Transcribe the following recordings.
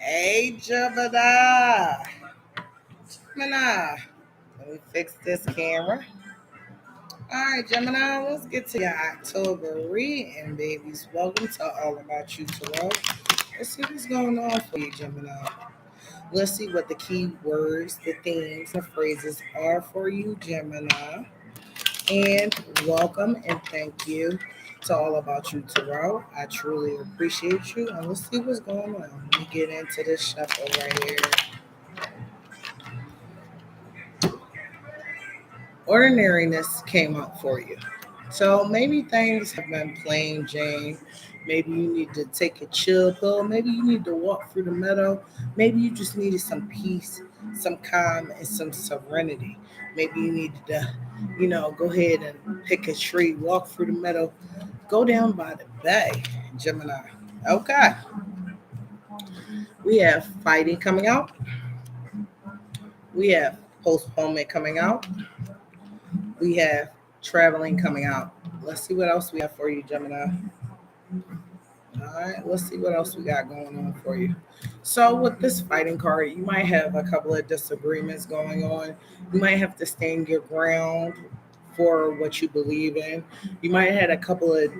Hey, Gemini. Gemini. Let me fix this camera. All right, Gemini, let's get to your October reading, babies. Welcome to All About You Tarot. Let's see what's going on for you, Gemini. Let's see what the key words, the themes, the phrases are for you, Gemini. And welcome and thank you to All About You Tarot. I truly appreciate you. And let's see what's going on. Let me get into this shuffle right here. Ordinariness came up for you. So maybe things have been plain Jane. Maybe you need to take a chill pill. Maybe you need to walk through the meadow. Maybe you just needed some peace, some calm, and some serenity. Maybe you needed to, go ahead and pick a tree, walk through the meadow, go down by the bay, Gemini. Okay. We have fighting coming out. We have postponement coming out. We have traveling coming out. Let's see what else we have for you, Gemini. All right, let's see what else we got going on for you. So, with this fighting card, you might have a couple of disagreements going on. You might have to stand your ground for what you believe in. You might have had a couple of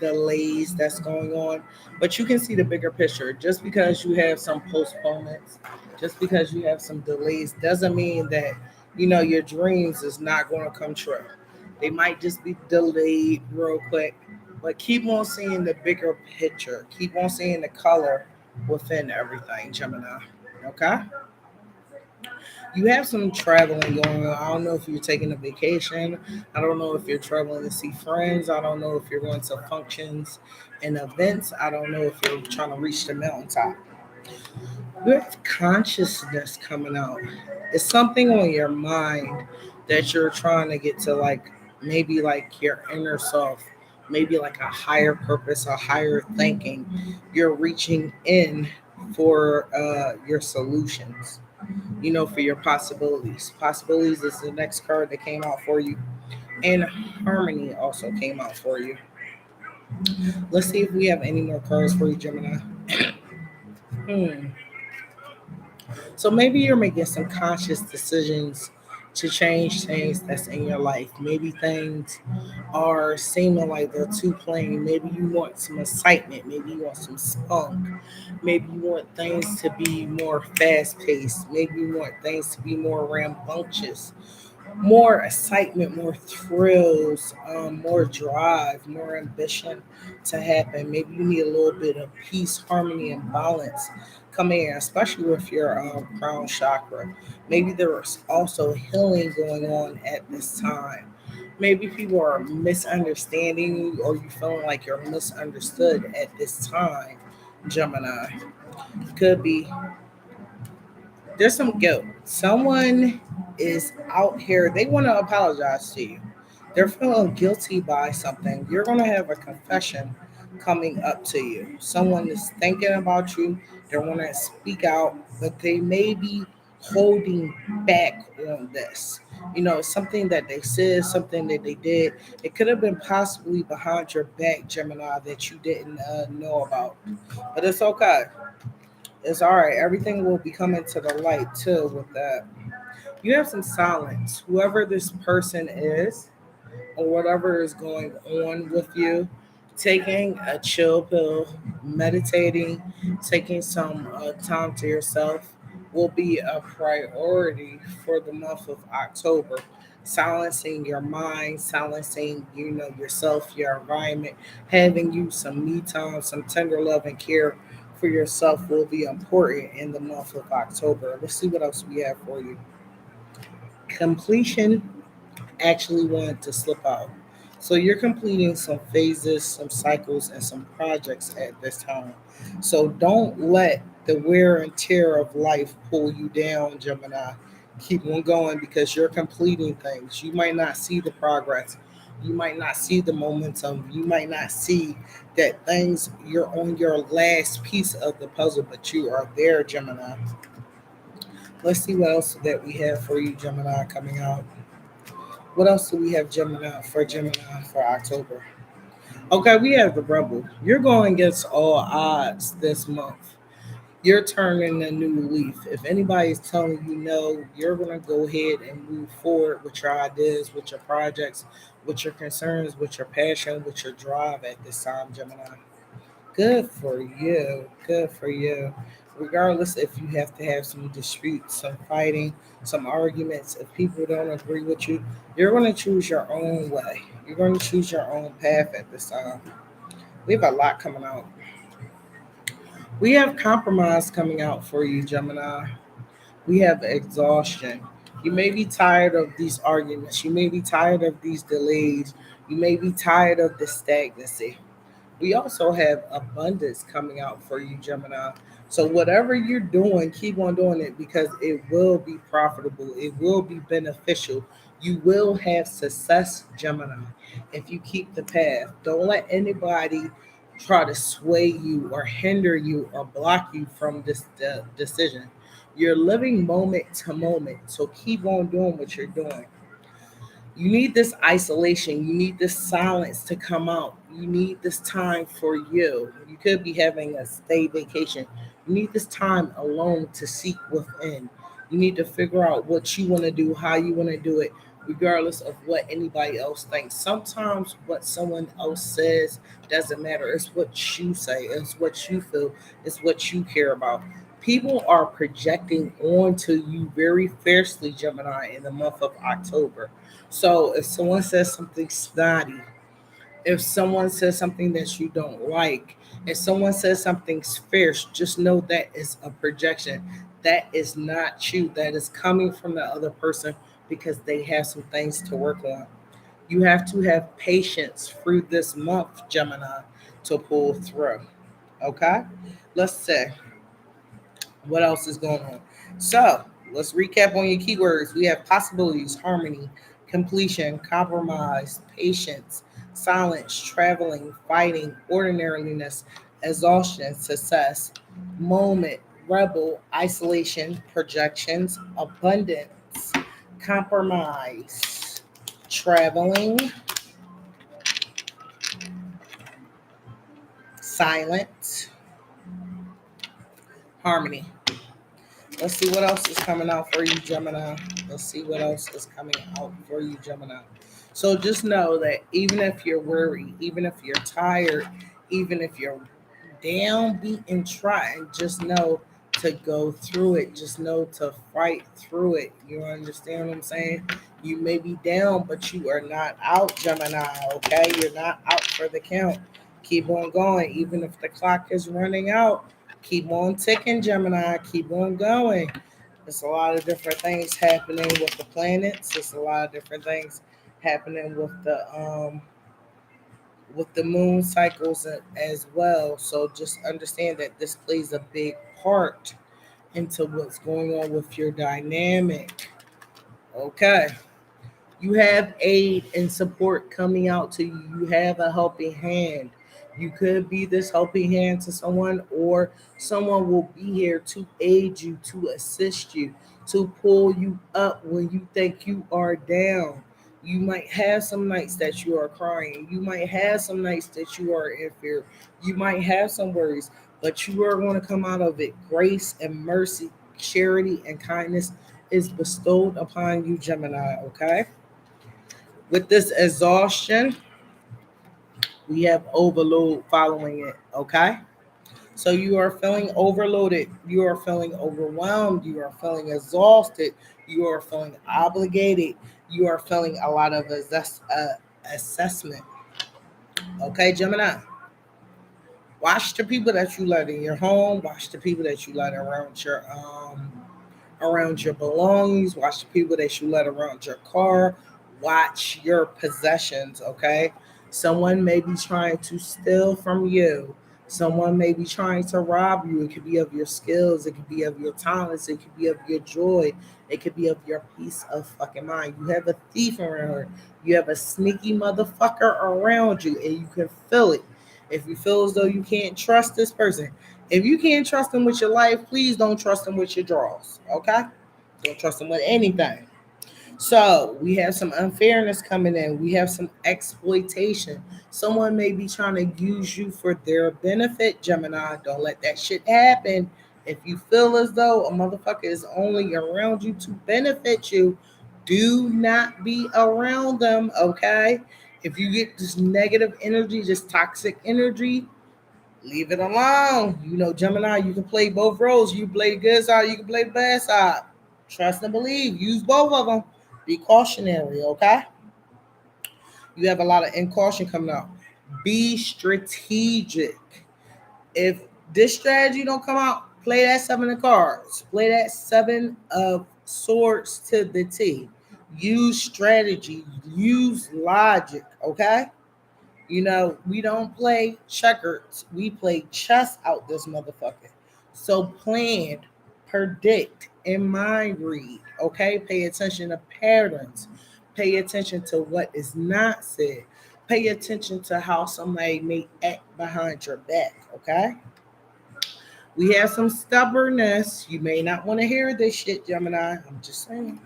delays that's going on, but you can see the bigger picture. Just because you have some postponements, just because you have some delays, doesn't mean that your dreams is not going to come true. They might just be delayed real quick, but keep on seeing the bigger picture. Keep on seeing the color within everything, Gemini. Okay? You have some traveling going on. I don't know if you're taking a vacation. I don't know if you're traveling to see friends. I don't know if you're going to functions and events. I don't know if you're trying to reach the mountaintop. You have consciousness coming out. It's something on your mind that you're trying to get to, like maybe like your inner self, maybe like a higher purpose, a higher thinking. You're reaching in for your solutions, for your possibilities. Possibilities is the next card that came out for you. And harmony also came out for you. Let's see if we have any more cards for you, Gemini. Hmm. So maybe you're making some conscious decisions to change things that's in your life. Maybe things are seeming like they're too plain. Maybe you want some excitement. Maybe you want some spunk. Maybe you want things to be more fast paced. Maybe you want things to be more rambunctious, more excitement, more thrills, more drive, more ambition to happen. Maybe you need a little bit of peace, harmony, and balance coming in, especially with your crown chakra. Maybe there's also healing going on at this time. Maybe people are misunderstanding you, or you feeling like you're misunderstood at this time, Gemini. Could be there's some guilt. Someone is out here, they want to apologize to you. They're feeling guilty by something. You're going to have a confession coming up to you. Someone is thinking about you. They want to speak out, but they may be holding back on this. Something that they said, something that they did. It could have been possibly behind your back, Gemini, that you didn't know about. But it's okay. It's all right. Everything will be coming to the light too with that. You have some silence. Whoever this person is or whatever is going on with you, taking a chill pill, meditating, taking some time to yourself will be a priority for the month of October. Silencing your mind, silencing, yourself, your environment, having you some me time, some tender love and care for yourself will be important in the month of October. Let's see what else we have for you. Completion actually wanted to slip out. So you're completing some phases, some cycles, and some projects at this time. So don't let the wear and tear of life pull you down, Gemini. Keep on going because you're completing things. You might not see the progress. You might not see the momentum. You might not see that things you're on your last piece of the puzzle, but you are there, Gemini. Let's see what else that we have for you, Gemini, coming out. What else do we have Gemini for October? Okay, we have the Rebel. You're going against all odds this month. You're turning a new leaf. If anybody's telling you no, you're going to go ahead and move forward with your ideas, with your projects, with your concerns, with your passion, with your drive at this time, Gemini. Good for you. Good for you. Regardless if you have to have some disputes, some fighting, some arguments, if people don't agree with you, you're going to choose your own way. You're going to choose your own path at this time. We have a lot coming out. We have compromise coming out for you, Gemini. We have exhaustion. You may be tired of these arguments. You may be tired of these delays. You may be tired of the stagnancy. We also have abundance coming out for you, Gemini. So, whatever you're doing, keep on doing it because it will be profitable. It will be beneficial. You will have success, Gemini, if you keep the path. Don't let anybody try to sway you or hinder you or block you from this decision. You're living moment to moment. So, keep on doing what you're doing. You need this isolation. You need this silence to come out. You need this time for you. You could be having a stay vacation. You need this time alone to seek within. You need to figure out what you want to do, how you want to do it, regardless of what anybody else thinks. Sometimes what someone else says doesn't matter. It's what you say, it's what you feel, it's what you care about. People are projecting onto you very fiercely, Gemini, in the month of October. So if someone says something snotty, if someone says something that you don't like, if someone says something fierce, just know that is a projection. That is not you. That is coming from the other person because they have some things to work on. You have to have patience through this month, Gemini, to pull through. Okay? Let's say what else is going on. So let's recap on your keywords. We have possibilities, harmony, completion, compromise, patience, silence, traveling, fighting, ordinariness, exhaustion, success, moment, rebel, isolation, projections, abundance, compromise, traveling, silent, harmony. Let's see what else is coming out for you, Gemini. Let's see what else is coming out for you, Gemini. So just know that even if you're worried, even if you're tired, even if you're down, beat, and trying, just know to go through it. Just know to fight through it. You understand what I'm saying? You may be down, but you are not out, Gemini, okay? You're not out for the count. Keep on going. Even if the clock is running out, keep on ticking, Gemini. Keep on going. There's a lot of different things happening with the planets. There's a lot of different things happening with the moon cycles as well. So just understand that this plays a big part into what's going on with your dynamic. Okay. You have aid and support coming out to you. You have a helping hand. You could be this helping hand to someone, or someone will be here to aid you, to assist you, to pull you up when you think you are down. You might have some nights that you are crying. You might have some nights that you are in fear. You might have some worries, but you are going to come out of it. Grace and mercy, charity and kindness is bestowed upon you, Gemini, okay? With this exhaustion, we have overload following it. Okay. So you are feeling overloaded. You are feeling overwhelmed. You are feeling exhausted. You are feeling obligated. You are feeling a lot of assessment. Okay, Gemini. Watch the people that you let in your home. Watch the people that you let around your belongings. Watch the people that you let around your car. Watch your possessions, okay? Someone may be trying to steal from you. Someone may be trying to rob you. It could be of your skills. It could be of your talents. It could be of your joy. It could be of your peace of fucking mind. You have a thief around her. You have a sneaky motherfucker around you, and you can feel it. If you feel as though you can't trust this person, if you can't trust them with your life, please don't trust them with your draws. Okay? Don't trust them with anything. So we have some unfairness coming in. We have some exploitation. Someone may be trying to use you for their benefit, Gemini. Don't let that shit happen. If you feel as though a motherfucker is only around you to benefit you, do not be around them, okay? If you get this negative energy, this toxic energy, leave it alone. You know, Gemini, you can play both roles. You play the good side, you can play the bad side. Trust and believe. Use both of them. Be cautionary, okay? You have a lot of incaution coming out. Be strategic. If this strategy don't come out, play that seven of cards. Play that seven of swords to the T. Use strategy. Use logic, okay? You know, we don't play checkers. We play chess out this motherfucker. So plan, predict, and mind read. Okay? Pay attention to patterns. Pay attention to what is not said. Pay attention to how somebody may act behind your back. Okay? We have some stubbornness. You may not want to hear this shit, Gemini. I'm just saying.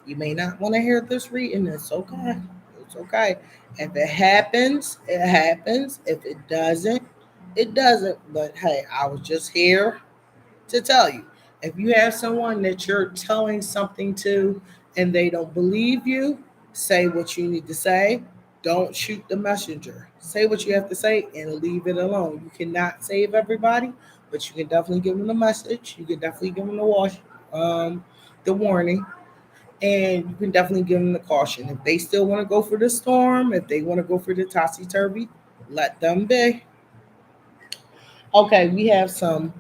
You may not want to hear this reading. It's okay. It's okay. If it happens, it happens. If it doesn't, it doesn't. But hey, I was just here to tell you. If you have someone that you're telling something to and they don't believe you, say what you need to say. Don't shoot the messenger. Say what you have to say and leave it alone. You cannot save everybody, but you can definitely give them the message. You can definitely give them the warning, and you can definitely give them the caution. If they still want to go for the storm, if they want to go for the topsy turvy, let them be. Okay, we have some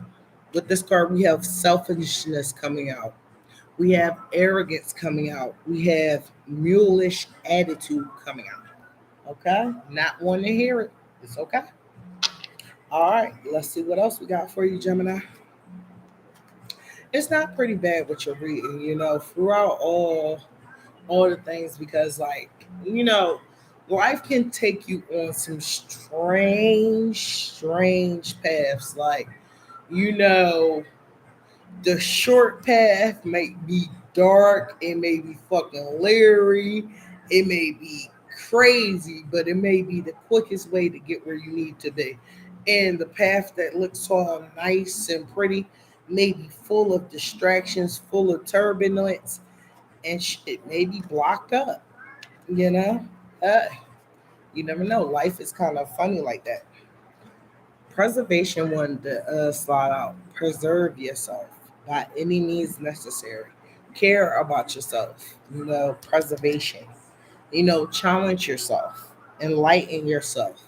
with this card. We have selfishness coming out. We have arrogance coming out. We have mulish attitude coming out. Okay, not wanting to hear it. It's okay. All right, let's see what else we got for you, Gemini. It's not pretty bad what you're reading, you know, throughout all the things, because life can take you on some strange paths. Like, you know the short path may be dark, it may be fucking leery, it may be crazy, but it may be the quickest way to get where you need to be. And the path that looks all nice and pretty may be full of distractions, full of turbulence, and it may be blocked up, you know? Uh, you never know. Life is kind of funny like that. Preservation wanted to slide out. Preserve yourself by any means necessary. Care about yourself. You know, preservation. You know, challenge yourself. Enlighten yourself.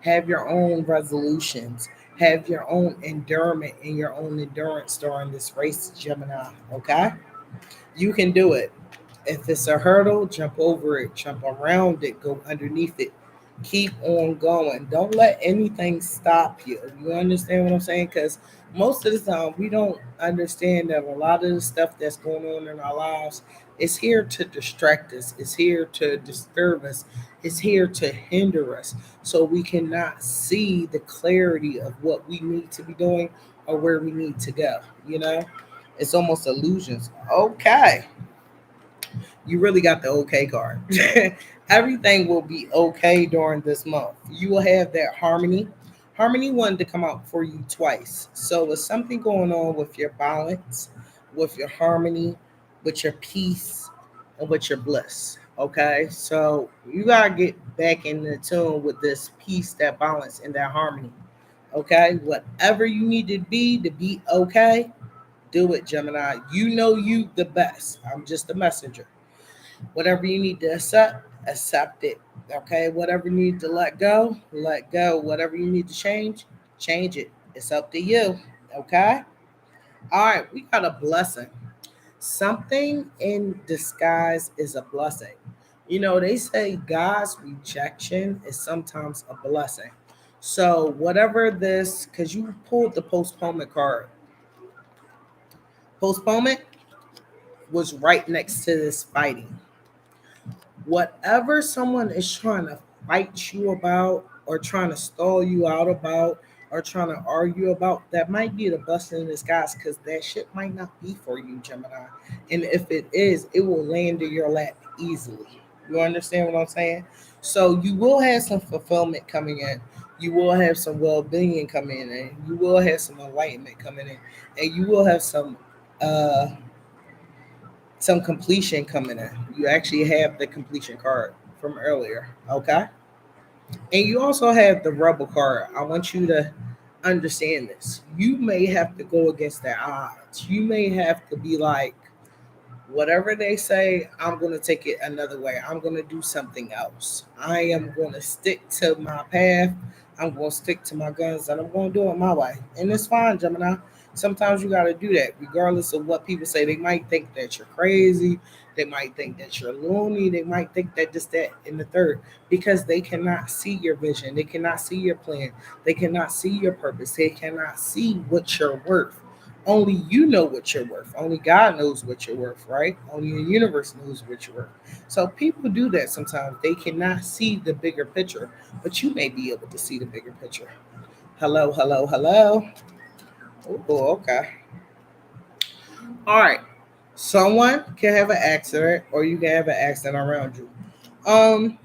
Have your own resolutions. Have your own endurance and your own endurance during this race, Gemini. Okay? You can do it. If it's a hurdle, jump over it, jump around it, go underneath it. Keep on going. Don't let anything stop you. You understand what I'm saying? Because most of the time, we don't understand that a lot of the stuff that's going on in our lives is here to distract us, it's here to disturb us, it's here to hinder us. So we cannot see the clarity of what we need to be doing or where we need to go. You know, it's almost illusions. Okay, you really got the okay card. Everything will be okay during this month. You will have that harmony. Harmony wanted to come out for you twice. So there's something going on with your balance, with your harmony, with your peace, and with your bliss. Okay. So you gotta get back in the tune with this peace, that balance, and that harmony. Okay. Whatever you need to be okay, do it, Gemini. You know you the best. I'm just a messenger. Whatever you need to accept it. Okay. Whatever you need to let go, let go. Whatever you need to change it. It's up to you. Okay. All right. We got a blessing. Something in disguise is a blessing. You know, they say God's rejection is sometimes a blessing. So, whatever this, because you pulled the postponement card, postponement was right next to this fighting. Whatever someone is trying to fight you about or trying to stall you out about or trying to argue about, that might be the blessing in disguise, because that shit might not be for you, Gemini. And if it is, it will land in your lap easily. You understand what I'm saying? So you will have some fulfillment coming in. You will have some well-being coming in. You will have some enlightenment coming in, and you will have uh some completion coming in. You actually have the completion card from earlier, okay? And you also have the rebel card. I want you to understand this. You may have to go against the odds. You may have to be like, whatever they say, I'm going to take it another way. I'm going to do something else. I am going to stick to my path. I'm going to stick to my guns and I'm going to do it my way. And it's fine, Gemini. Sometimes you got to do that, regardless of what people say. They might think that you're crazy. They might think that you're loony. They might think that this, that, and the third, because they cannot see your vision. They cannot see your plan. They cannot see your purpose. They cannot see what you're worth. Only you know what you're worth. Only God knows what you're worth, right? Only the universe knows what you're worth. So people do that sometimes. They cannot see the bigger picture, but you may be able to see the bigger picture. Hello, hello, hello. Oh, okay. All right. Someone can have an accident, or you can have an accident around you. Um,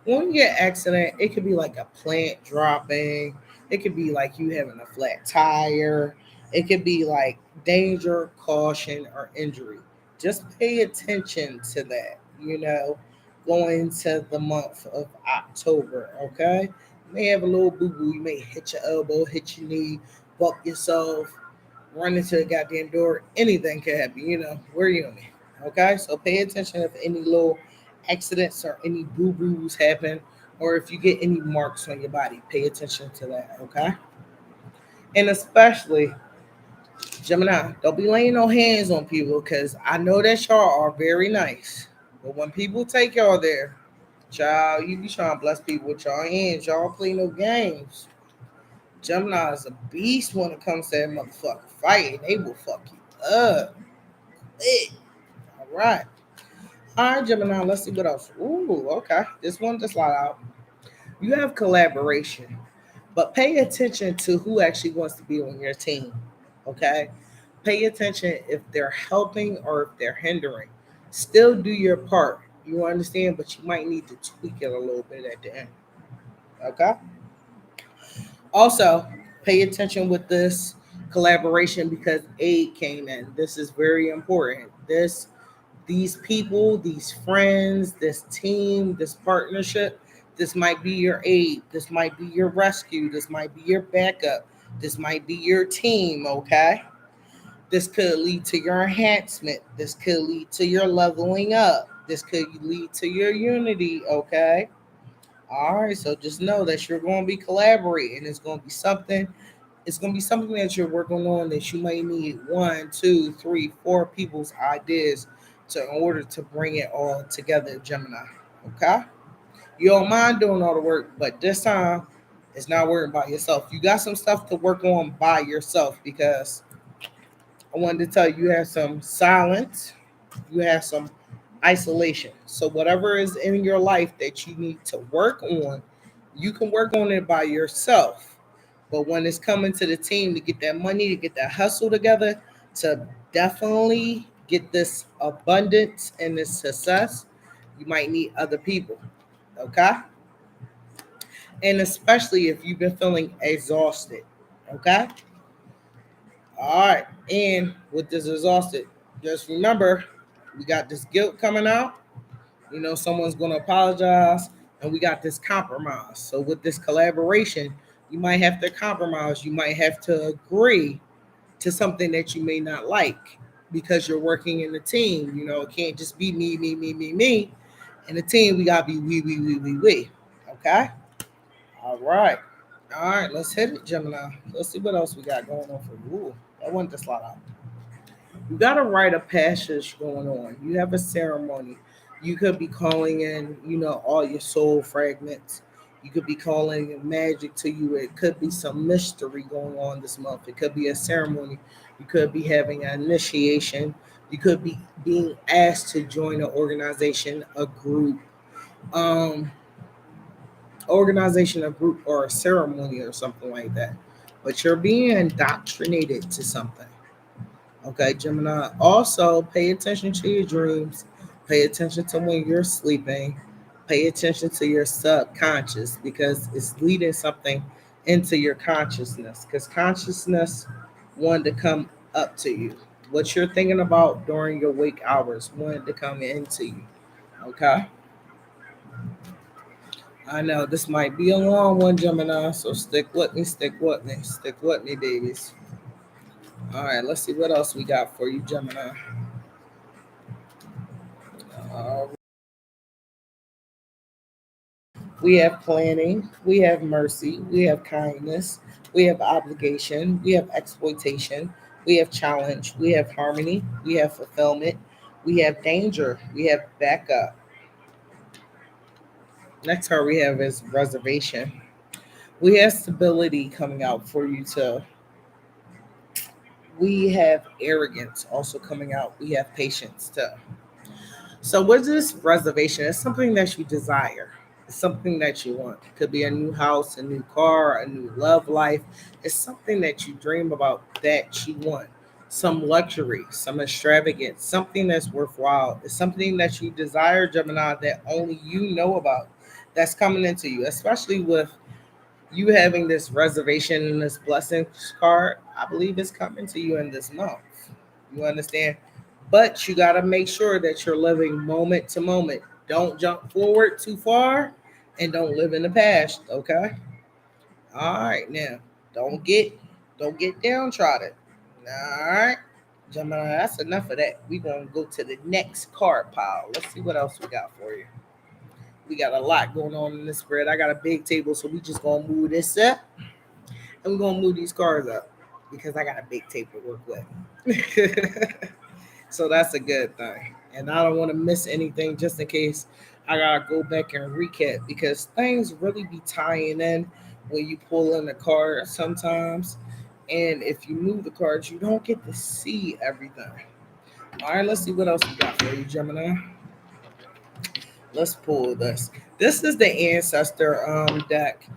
when you get an accident, it could be like a plant dropping. It could be like you having a flat tire. It could be like danger, caution, or injury. Just pay attention to that, going into the month of October, okay? You may have a little boo boo. You may hit your elbow, hit your knee, bump yourself, run into the goddamn door. Anything can happen, we're human, okay? So pay attention if any little accidents or any boo boos happen, or if you get any marks on your body, pay attention to that, okay? And especially, Gemini, don't be laying no hands on people because I know that y'all are very nice. But when people take y'all there, child, you be trying to bless people with y'all hands. Y'all play no games. Gemini is a beast when it comes to that motherfucking fighting. They will fuck you up. Eh. All right. All right, Gemini, let's see what else. Ooh, okay. This one just slide out. You have collaboration, but pay attention to who actually wants to be on your team. Okay? Pay attention if they're helping or if they're hindering. Still do your part. You understand, but you might need to tweak it a little bit at the end. Okay? Also, pay attention with this collaboration because aid came in. This is very important. These people, these friends, this team, this partnership, this might be your aid. This might be your rescue. This might be your backup. This might be your team, okay? This could lead to your enhancement. This could lead to your leveling up. This could lead to your unity, okay? All right, so just know that you're going to be collaborating. It's going to be something that you're working on that you may need one, two, three, four people's ideas in order to bring it all together, Gemini. Okay? You don't mind doing all the work, but this time it's not working by yourself. You got some stuff to work on by yourself because I wanted to tell you, you have some silence, you have some isolation. So whatever is in your life that you need to work on, you can work on it by yourself. But when it's coming to the team to get that money, to get that hustle together, to definitely get this abundance and this success, you might need other people. Okay? And especially if you've been feeling exhausted. Okay? All right. And with this exhausted, just remember we got this guilt coming out. Someone's going to apologize, and we got this compromise. So with this collaboration, you might have to compromise. You might have to agree to something that you may not like because you're working in a team. It can't just be me, me, me, me, me. In the team, we got to be we. Okay? All right. All right, let's hit it, Gemini. Let's see what else we got going on for you. Ooh, I want to slide out. You got to write a passage going on. You have a ceremony. You could be calling in, all your soul fragments. You could be calling in magic to you. It could be some mystery going on this month. It could be a ceremony. You could be having an initiation. You could be being asked to join an organization, a group, um, a group, or a ceremony or something like that. But you're being indoctrinated to something. Okay, Gemini. Also, pay attention to your dreams. Pay attention to when you're sleeping. Pay attention to your subconscious because it's leading something into your consciousness. Because consciousness wanted to come up to you. What you're thinking about during your wake hours wanted to come into you. Okay. I know this might be a long one, Gemini. So stick with me, stick with me, stick with me, babies. All right, let's see what else we got for you, Gemini. Uh, we have planning, we have mercy, we have kindness, we have obligation, we have exploitation, we have challenge, we have harmony, we have fulfillment, we have danger, we have backup. Next card we have is reservation. We have stability coming out for you to. We have arrogance also coming out. We have patience too. So what is this reservation? It's something that you desire. It's something that you want. It could be a new house, a new car, a new love life. It's something that you dream about that you want. Some luxury, some extravagance, something that's worthwhile. It's something that you desire, Gemini, that only you know about. That's coming into you, especially with you having this reservation and this blessing card. I believe it's coming to you in this month. You understand? But you got to make sure that you're living moment to moment. Don't jump forward too far and don't live in the past, okay? All right, now don't get downtrodden. All right. Gemini, that's enough of that. We're gonna go to the next card pile. Let's see what else we got for you. We got a lot going on in this spread. I got a big table, so we just gonna move this up and we're gonna move these cards up because I got a big table to work with. So that's a good thing. And I don't want to miss anything just in case I gotta go back and recap because things really be tying in when you pull in the card sometimes. And if you move the cards, you don't get to see everything. All right, let's see what else we got for you, Gemini. Let's pull this. This is the ancestor deck.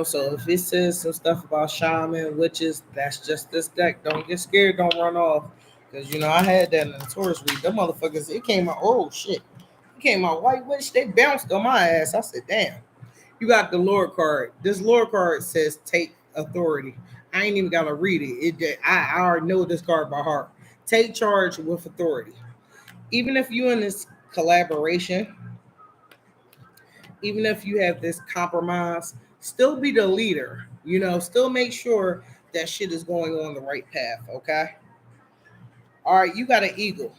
So if it says some stuff about shaman, witches, that's just this deck. Don't get scared, don't run off. Because I had that in the Taurus read. Them motherfuckers, it came out, oh shit. It came out white witch, they bounced on my ass. I said, damn. You got the Lord card. This Lord card says take authority. I ain't even gotta read it. I already know this card by heart. Take charge with authority. Even if you in this collaboration, even if you have this compromise, still be the leader. Still make sure that shit is going on the right path. Okay. All right, you got an eagle.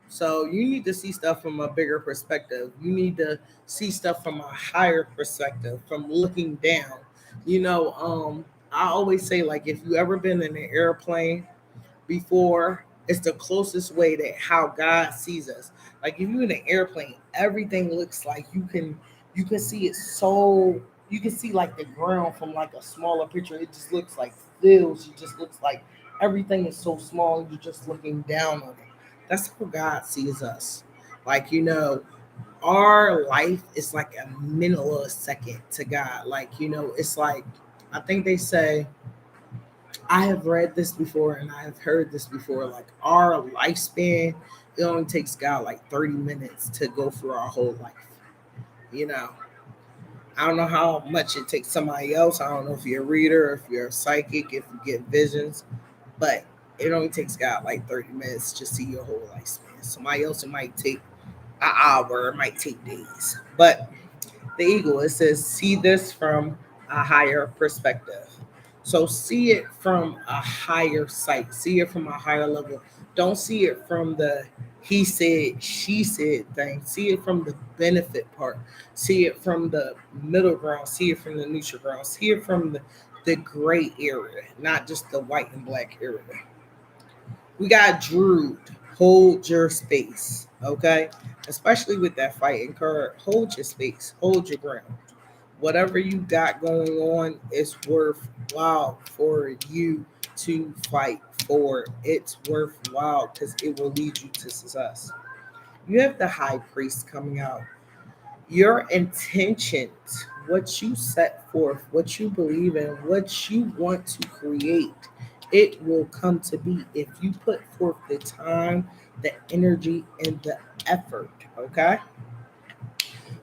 So you need to see stuff from a bigger perspective. You need to see stuff from a higher perspective, from looking down. I always say, like, if you ever been in an airplane before, it's the closest way that how God sees us. Like if you're in an airplane, everything looks like you can see it so you can see like the ground from like a smaller picture. It just looks like feels. It just looks like everything is so small. You're just looking down on it. That's how God sees us. Like our life is like a millisecond to God. Like it's like I think they say I have read this before and I have heard this before. Like our lifespan, it only takes God like 30 minutes to go through our whole life. You know, I don't know how much it takes somebody else. I don't know if you're a reader, if you're a psychic, if you get visions, but it only takes God like 30 minutes to see your whole lifespan. Somebody else, it might take an hour, it might take days. But the eagle, it says, see this from a higher perspective. So see it from a higher sight, see it from a higher level. Don't see it from the he said, she said thing. See it from the benefit part. See it from the middle ground. See it from the neutral ground. See it from the gray area, not just the white and black area. We got Druid. Hold your space. Okay? Especially with that fighting card. Hold your space. Hold your ground. Whatever you got going on is worthwhile for you to fight for. It's worthwhile because it will lead you to success. You have the high priest coming out. Your intentions, what you set forth, what you believe in, what you want to create, it will come to be if you put forth the time, the energy, and the effort. Okay.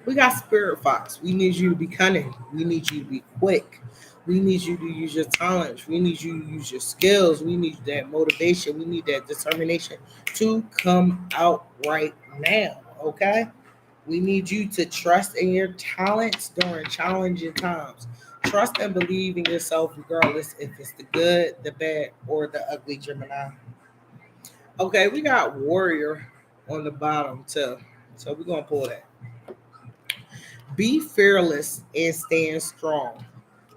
We got Spirit Fox. We need you to be cunning. We need you to be quick. We need you to use your talents. We need you to use your skills. We need that motivation. We need that determination to come out right now. Okay? We need you to trust in your talents during challenging times. Trust and believe in yourself, regardless if it's the good, the bad, or the ugly, Gemini. Okay, we got Warrior on the bottom, too. So we're going to pull that. Be fearless and stand strong.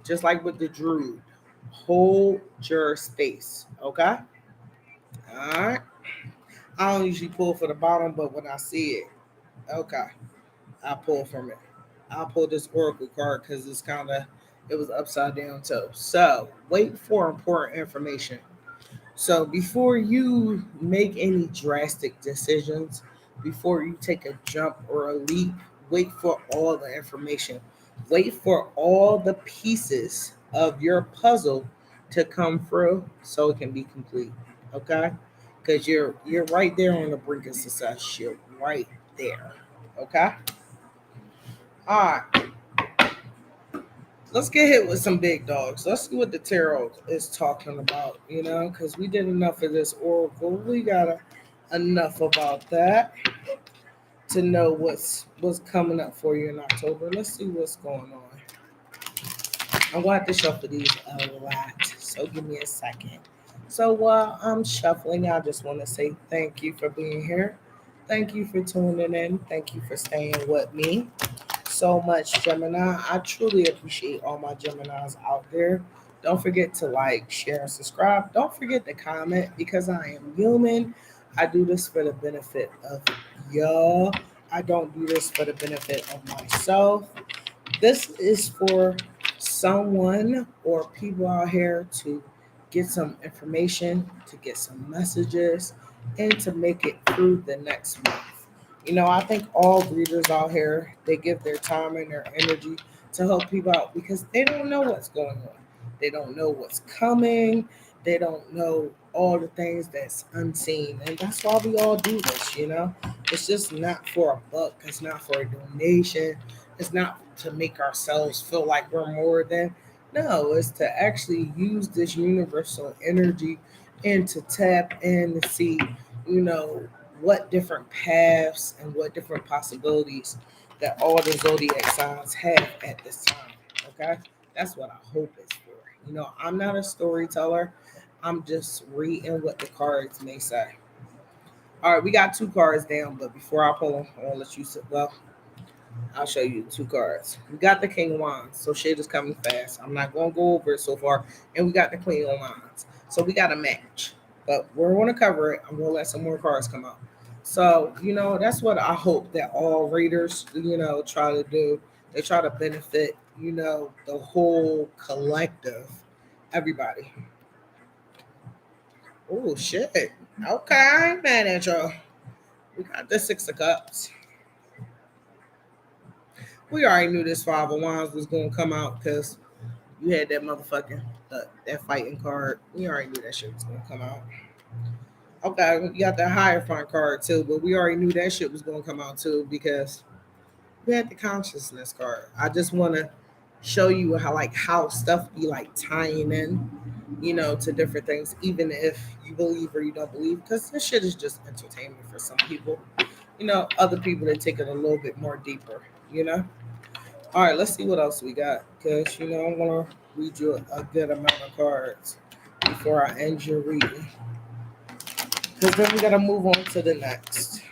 Just like with the Druid. Hold your space. Okay? All right. I don't usually pull for the bottom, but when I see it, okay, I pull from it. I'll pull this Oracle card because it was upside down too. So wait for important information. So before you make any drastic decisions, before you take a jump or a leap, wait for all the information. Wait for all the pieces of your puzzle to come through so it can be complete. Okay? Because you're right there on the brink of success. You're right there. Okay? All right. Let's get hit with some big dogs. Let's see what the tarot is talking about, because we did enough of this oracle. We got enough about that to know what's coming up for you in October. Let's see what's going on. I'm going to have to shuffle these a lot, so give me a second. So while I'm shuffling, I just want to say thank you for being here. Thank you for tuning in. Thank you for staying with me so much, Gemini. I truly appreciate all my Geminis out there. Don't forget to like, share, and subscribe. Don't forget to comment because I am human. I do this for the benefit of y'all. I don't do this for the benefit of myself. This is for someone or people out here to get some information, to get some messages, and to make it through the next month. I think all readers out here, they give their time and their energy to help people out because they don't know what's going on. They don't know what's coming. They don't know all the things that's unseen. And that's why we all do this. It's just not for a buck. It's not for a donation. It's not to make ourselves feel like we're more than. No, it's to actually use this universal energy and to tap in to see, you know, what different paths and what different possibilities that all the zodiac signs have at this time. Okay, that's what I hope it's for. I'm not a storyteller. I'm just reading what the cards may say. All right, we got two cards down, but before I pull them, I want to let you sit. Well, I'll show you two cards. We got the King of Wands, so shit is coming fast. I'm not going to go over it so far. And we got the Queen of Wands. So we got a match. But we're going to cover it. I'm going to let some more cards come out. So, that's what I hope that all readers, try to do. They try to benefit, the whole collective. Everybody. Oh, shit. Okay, I ain't mad at y'all. We got the Six of Cups. We already knew this Five of Wands was going to come out because you had that motherfucking that fighting card. We already knew that shit was gonna come out. Okay, you got the Hierophant card too, but we already knew that shit was gonna come out too because we had the Consciousness card. I just want to show you how stuff be like tying in, to different things, even if you believe or you don't believe, because this shit is just entertainment for some people. Other people they take it a little bit more deeper. All right, let's see what else we got. Because, I'm going to read you a good amount of cards before I end your reading. Because then we got to move on to the next.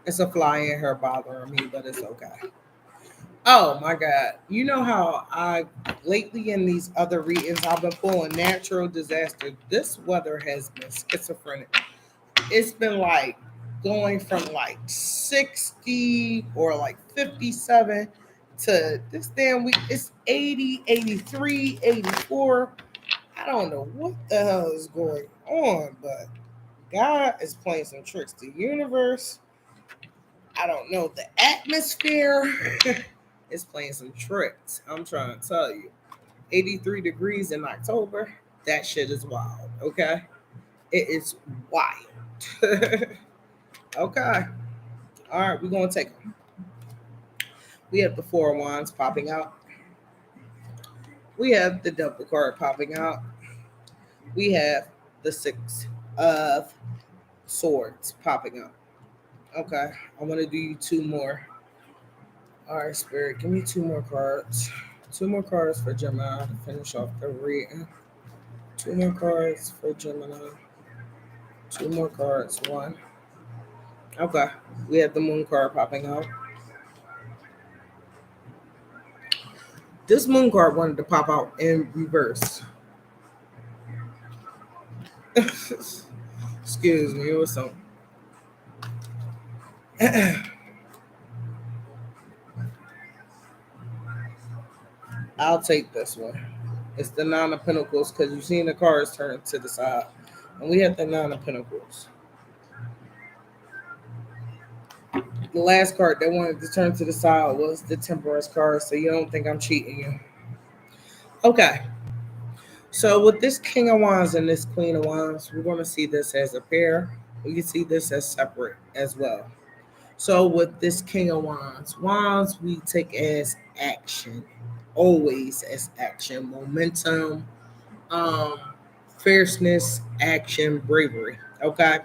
It's a fly in here bothering me, but it's okay. Oh, my God. You know how lately in these other readings, I've been pulling natural disaster. This weather has been schizophrenic. It's been like going from like 60 or like 57 to this damn week. It's 80, 83, 84. I don't know what the hell is going on, but God is playing some tricks. The universe, I don't know, the atmosphere is playing some tricks. I'm trying to tell you. 83 degrees in October, that shit is wild, okay? It is wild. Okay. All right, we're going to take them. We have the Four of Wands popping out. We have the Devil card popping out. We have the Six of Swords popping up. Okay, I want to do you two more. All right, Spirit, give me two more cards. Two more cards for Gemini to finish off the reading. Two more cards for Gemini. Two more cards. One. Okay, we have the Moon card popping out. This Moon card wanted to pop out in reverse. Excuse me, it was some. I'll take this one. It's the Nine of Pentacles because you've seen the cards turn to the side. And we have the Nine of Pentacles. The last card that wanted to turn to the side was the Temperance card, so you don't think I'm cheating you. Okay. So with this King of Wands and this Queen of Wands, we're going to see this as a pair. We can see this as separate as well. So with this King of Wands we take as action, always as action, momentum, um, fierceness, action, bravery. Okay.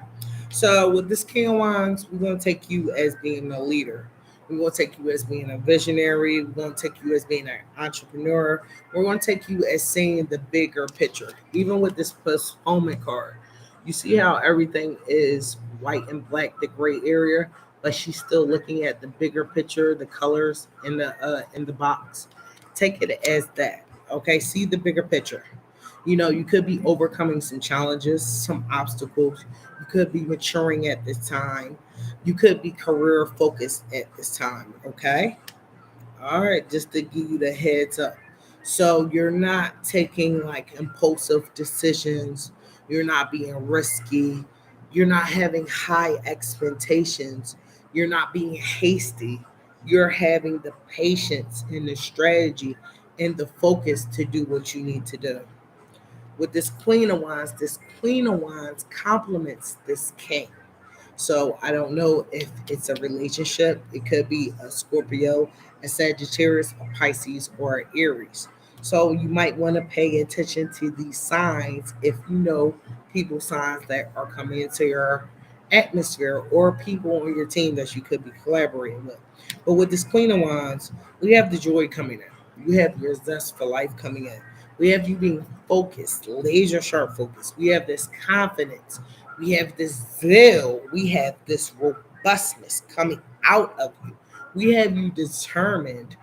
So with this King of Wands, we're gonna take you as being a leader. We're gonna take you as being a visionary. We're gonna take you as being an entrepreneur. We're gonna take you as seeing the bigger picture. Even with this postponement card, you see how everything is white and black, the gray area, but she's still looking at the bigger picture, the colors in the box. Take it as that. Okay, see the bigger picture. You know, you could be overcoming some challenges, some obstacles. You could be maturing at this time. You could be career focused at this time. Okay. All right. Just to give you the heads up. So you're not taking like impulsive decisions. You're not being risky. You're not having high expectations. You're not being hasty. You're having the patience and the strategy and the focus to do what you need to do. With this Queen of Wands complements this King. So I don't know if it's a relationship. It could be a Scorpio, a Sagittarius, a Pisces, or an Aries. So you might want to pay attention to these signs if you know people signs that are coming into your atmosphere or people on your team that you could be collaborating with. But with this Queen of Wands, we have the joy coming in. You have your zest for life coming in. We have you being focused, laser sharp focus. We have this confidence. We have this zeal. We have this robustness coming out of you. We have you determined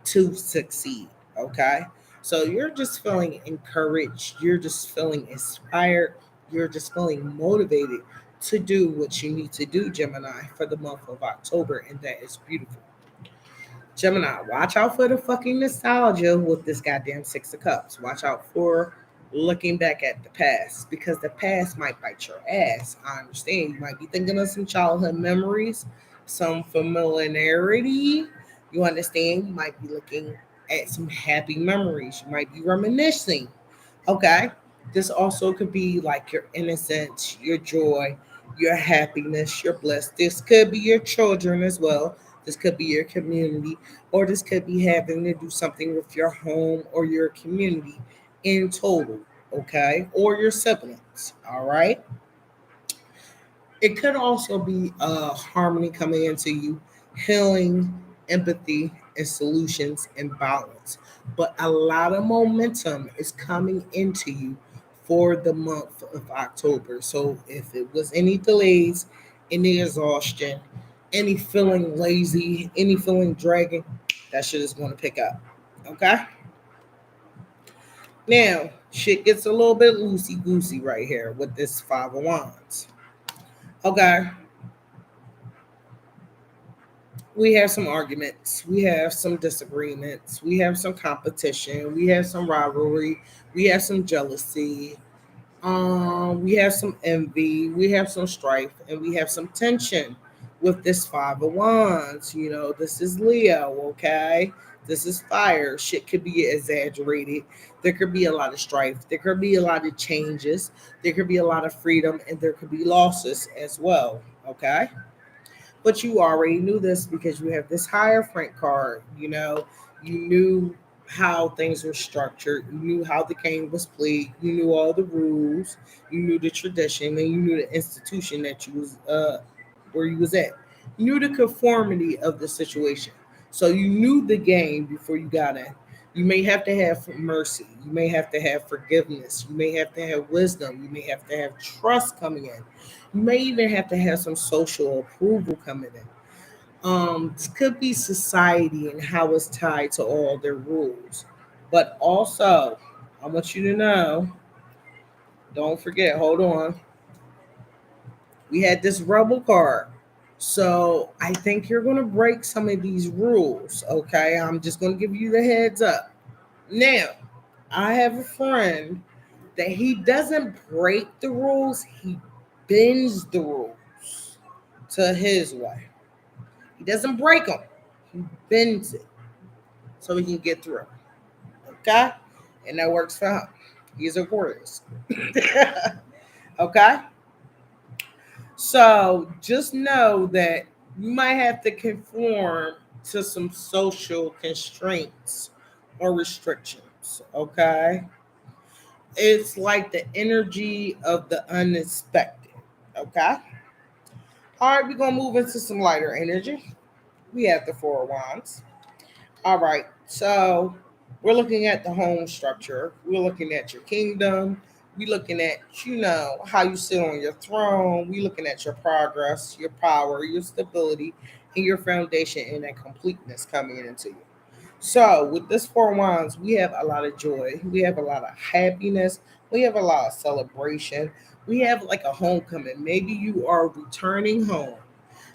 to succeed. Okay. So you're just feeling encouraged. You're just feeling inspired. You're just feeling motivated to do what you need to do, Gemini, for the month of October. And that is beautiful. Gemini, watch out for the fucking nostalgia with this goddamn Six of Cups. Watch out for looking back at the past because the past might bite your ass. I understand. You might be thinking of some childhood memories, some familiarity. You understand? You might be looking at some happy memories. You might be reminiscing. Okay. This also could be like your innocence, your joy, your happiness, your bliss. This could be your children as well. This could be your community, or this could be having to do something with your home or your community in total, okay? Or your siblings, all right? It could also be harmony coming into you, healing, empathy, and solutions and balance. But a lot of momentum is coming into you for the month of October. So if it was any delays, any exhaustion, any feeling lazy, any feeling dragging, that shit is going to pick up. Okay? Now, shit gets a little bit loosey goosey right here with this Five of Wands. Okay, we have some arguments, we have some disagreements, we have some competition, we have some rivalry, we have some jealousy, we have some envy, we have some strife, and we have some tension with this Five of Wands. You know, this is Leo, okay? This is fire. Shit could be exaggerated. There could be a lot of strife. There could be a lot of changes. There could be a lot of freedom, and there could be losses as well, okay? But you already knew this because you have this Hierophant card. You knew how things were structured. You knew how the game was played. You knew all the rules. You knew the tradition, and you knew the institution that you was where you was at. You knew the conformity of the situation. So you knew the game before you got in. You may have to have mercy. You may have to have forgiveness. You may have to have wisdom. You may have to have trust coming in. You may even have to have some social approval coming in. This could be society and how it's tied to all their rules. But also, I want you to know, don't forget, hold on. We had this rebel card. So I think you're going to break some of these rules. Okay. I'm just going to give you the heads up. Now, I have a friend that he doesn't break the rules, he bends the rules to his way. He doesn't break them, he bends it so he can get through. Okay? And that works for him. He's a Aquarius. Okay? So just know that you might have to conform to some social constraints or restrictions. Okay? It's like the energy of the unexpected. Okay? All right, we're going to move into some lighter energy. We have the Four of Wands. All right, so we're looking at the home structure. We're looking at your kingdom. We're looking at, how you sit on your throne. We're looking at your progress, your power, your stability, and your foundation and that completeness coming into you. So, with this Four of Wands, we have a lot of joy. We have a lot of happiness. We have a lot of celebration. We have like a homecoming. Maybe you are returning home.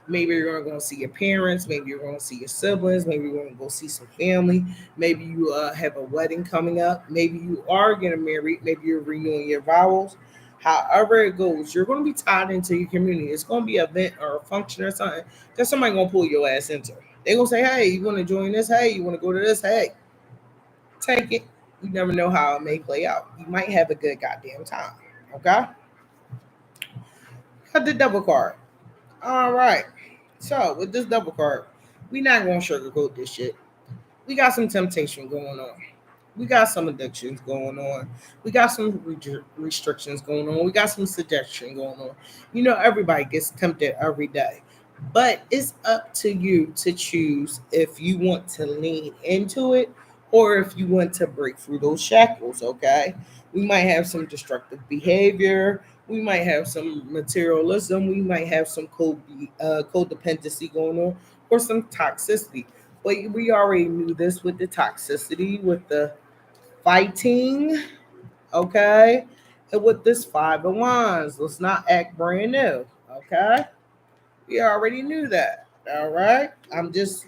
Maybe you're going to go see your parents. Maybe you're going to see your siblings. Maybe you're going to go see some family. Maybe you have a wedding coming up. Maybe you are getting married. Maybe you're renewing your vows. However it goes, you're going to be tied into your community. It's going to be an event or a function or something that somebody going to pull your ass into. They're going to say, hey, you want to join this? Hey, you want to go to this? Hey, take it. You never know how it may play out. You might have a good goddamn time. Okay? Cut the double card. All right. So with this double card, we not gonna sugarcoat this shit. We got some temptation going on. We got some addictions going on. We got some restrictions going on. We got some suggestion going on. Everybody gets tempted every day. But it's up to you to choose if you want to lean into it or if you want to break through those shackles, okay? We might have some destructive behavior. We might have some materialism. We might have some codependency going on or some toxicity. But we already knew this with the toxicity, with the fighting, okay? And with this Five of Wands, let's not act brand new, okay? We already knew that, all right? I'm just,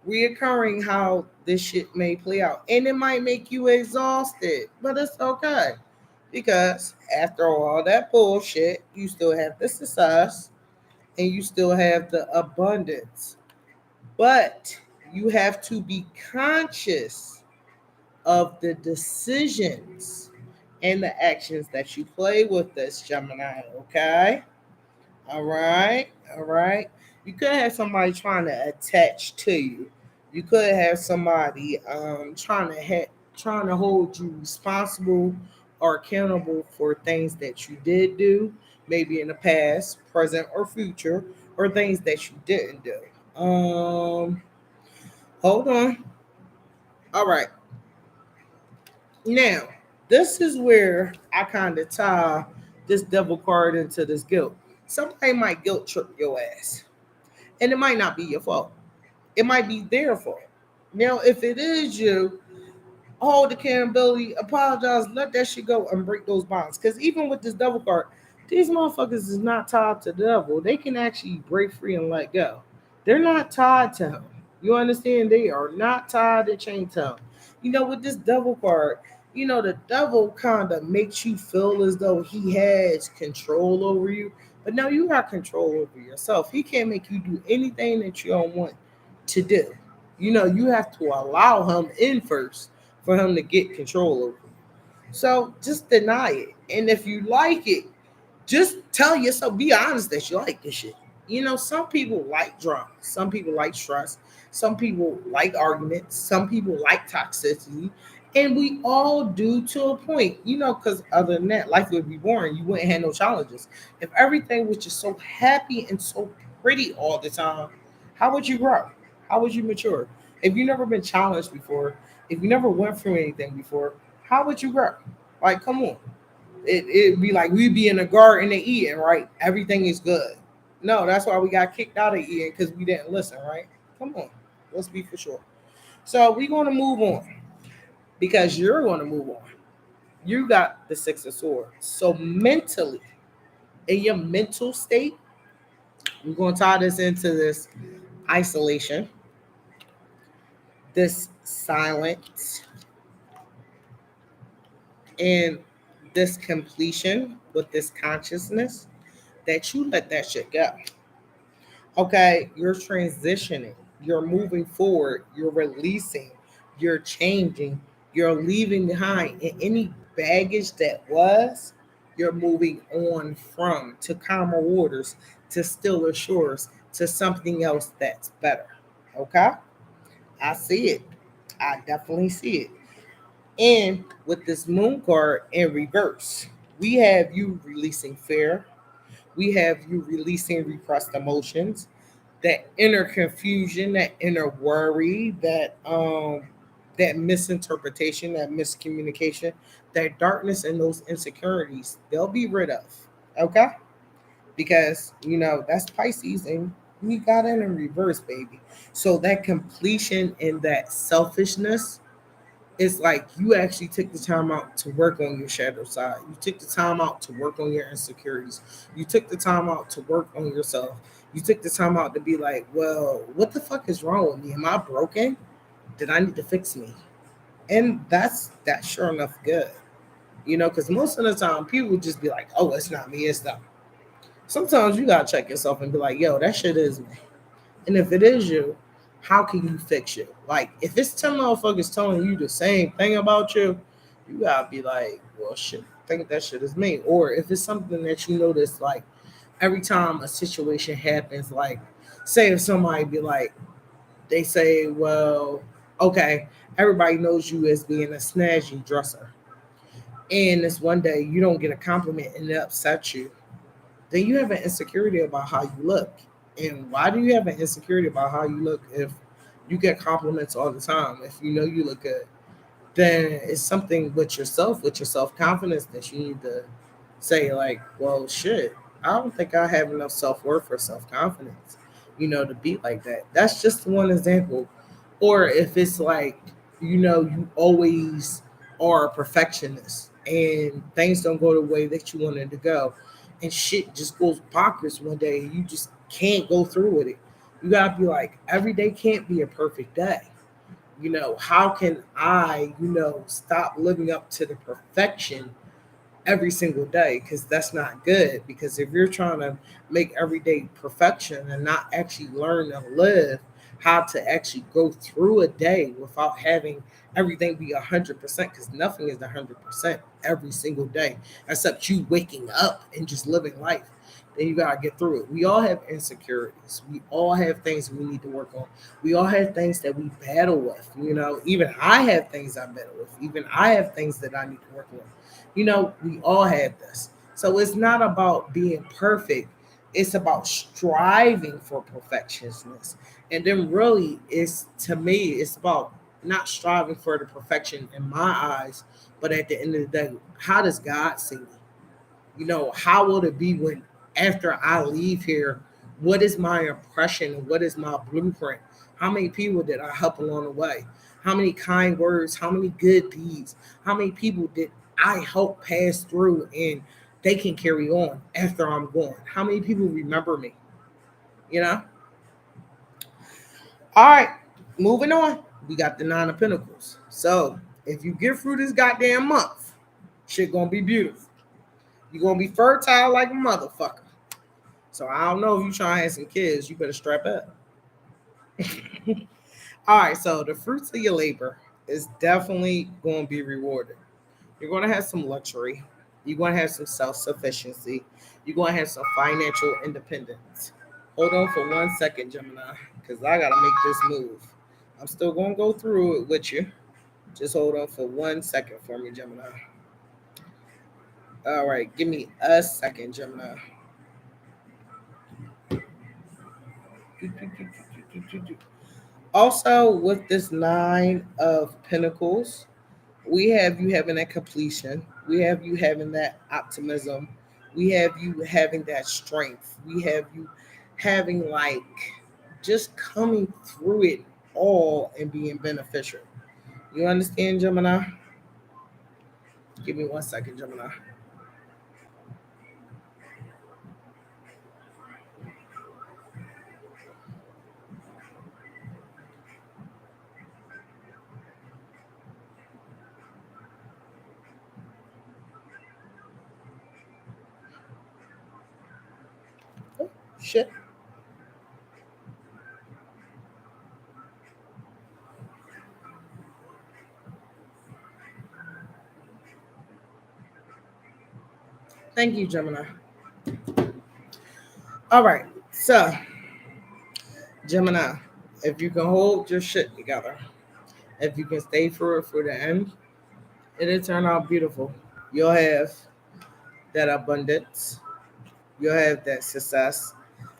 reoccurring how this shit may play out. And it might make you exhausted, but it's okay. Because after all that bullshit, you still have the success and you still have the abundance. But you have to be conscious of the decisions and the actions that you play with this, Gemini, okay? All right, all right. You could have somebody trying to attach to you. You could have somebody trying to hold you responsible or accountable for things that you did do, maybe in the past, present, or future, or things that you didn't do. Hold on. All right. Now, this is where I kind of tie this devil card into this guilt. Somebody might guilt trip your ass, and it might not be your fault. It might be their fault. Now, if it is you, hold accountability, apologize, let that shit go, and break those bonds. Because even with this devil card, these motherfuckers is not tied to the devil. They can actually break free and let go. They're not tied to him. You understand? They are not tied to chain to him. With this devil card, the devil kind of makes you feel as though he has control over you. But no, you got control over yourself. He can't make you do anything that you don't want to do. You have to allow him in first for him to get control over you. So just deny it. And if you like it, just tell yourself, be honest that you like this shit. Some people like drama, some people like stress, some people like arguments, some people like toxicity, and we all do to a point, because other than that, life would be boring. You wouldn't have no challenges. If everything was just so happy and so pretty all the time, how would you grow? How would you mature? If you never been challenged before, if you never went through anything before, how would you grow? Like, come on. It'd be like we'd be in a garden and eating, right? Everything is good. No, that's why we got kicked out of eating because we didn't listen, right? Come on, let's be for sure. So we're gonna move on because you're gonna move on. You got the Six of Swords. So mentally, in your mental state, we're gonna tie this into this isolation, this silence, and this completion with this consciousness that you let that shit go. Okay, you're transitioning, you're moving forward, you're releasing, you're changing, you're leaving behind, and any baggage that was, you're moving on from to calmer waters, to stiller shores, to something else that's better. Okay, I see it. I definitely see it. And with this moon card in reverse, we have you releasing fear, we have you releasing repressed emotions, that inner confusion, that inner worry, that misinterpretation, that miscommunication, that darkness and those insecurities, they'll be rid of. Okay? Because that's Pisces and we got it in reverse, baby. So that completion and that selfishness, it's like you actually took the time out to work on your shadow side. You took the time out to work on your insecurities. You took the time out to work on yourself. You took the time out to be like, well, what the fuck is wrong with me? Am I broken? Did I need to fix me? And that's sure enough good. Because most of the time people just be like, oh, it's not me, it's them. Sometimes you gotta check yourself and be like, yo, that shit is me. And if it is you, how can you fix it? Like, if it's 10 motherfuckers telling you the same thing about you, you gotta be like, well, shit, I think that shit is me. Or if it's something that you notice, like, every time a situation happens, like, say if somebody be like, they say, well, okay, everybody knows you as being a snazzy dresser. And this one day you don't get a compliment and it upsets you, then you have an insecurity about how you look. And why do you have an insecurity about how you look if you get compliments all the time? If you know you look good, then it's something with your self confidence that you need to say, like, well, shit, I don't think I have enough self worth or self confidence, to be like that. That's just one example. Or if it's like, you always are a perfectionist and things don't go the way that you wanted to go, and shit just goes bonkers one day, and you just can't go through with it. You gotta be like, every day can't be a perfect day. How can I, stop living up to the perfection every single day? Because that's not good. Because if you're trying to make everyday perfection and not actually learn and live how to actually go through a day without having everything be 100%, because nothing is 100% every single day except you waking up and just living life, then you gotta get through it. We all have insecurities. We all have things we need to work on. We all have things that we battle with. Even I have things I battle with. Even I have things that I need to work on. We all have this. So it's not about being perfect. It's about striving for perfectionism. And then really it's, to me, it's about not striving for the perfection in my eyes, but at the end of the day, how does God see me? How will it be when after I leave here? What is my impression and what is my blueprint? How many people did I help along the way? How many kind words? How many good deeds? How many people did I help pass through and they can carry on after I'm gone? How many people remember me? You know? All right, moving on. We got the Nine of Pentacles. So if you get through this goddamn month, shit gonna be beautiful. You're gonna be fertile like a motherfucker. So I don't know if you trying to have some kids, you better strap up. All right, so the fruits of your labor is definitely going to be rewarded. You're going to have some luxury. You're going to have some self-sufficiency. You're going to have some financial independence. Hold on for 1 second, Gemini, because I gotta make this move. I'm still gonna go through it with you. Just hold on for 1 second for me, Gemini. All right, give me a second, Gemini. Also, with this Nine of Pentacles, we have you having that completion. We have you having that optimism. We have you having that strength. We have you having like just coming through it all and being beneficial. You understand, Gemini? Give me 1 second, Gemini. Oh, shit. Thank you, Gemini. All right. So, Gemini, if you can hold your shit together, if you can stay for it for the end, it'll turn out beautiful. You'll have that abundance. You'll have that success.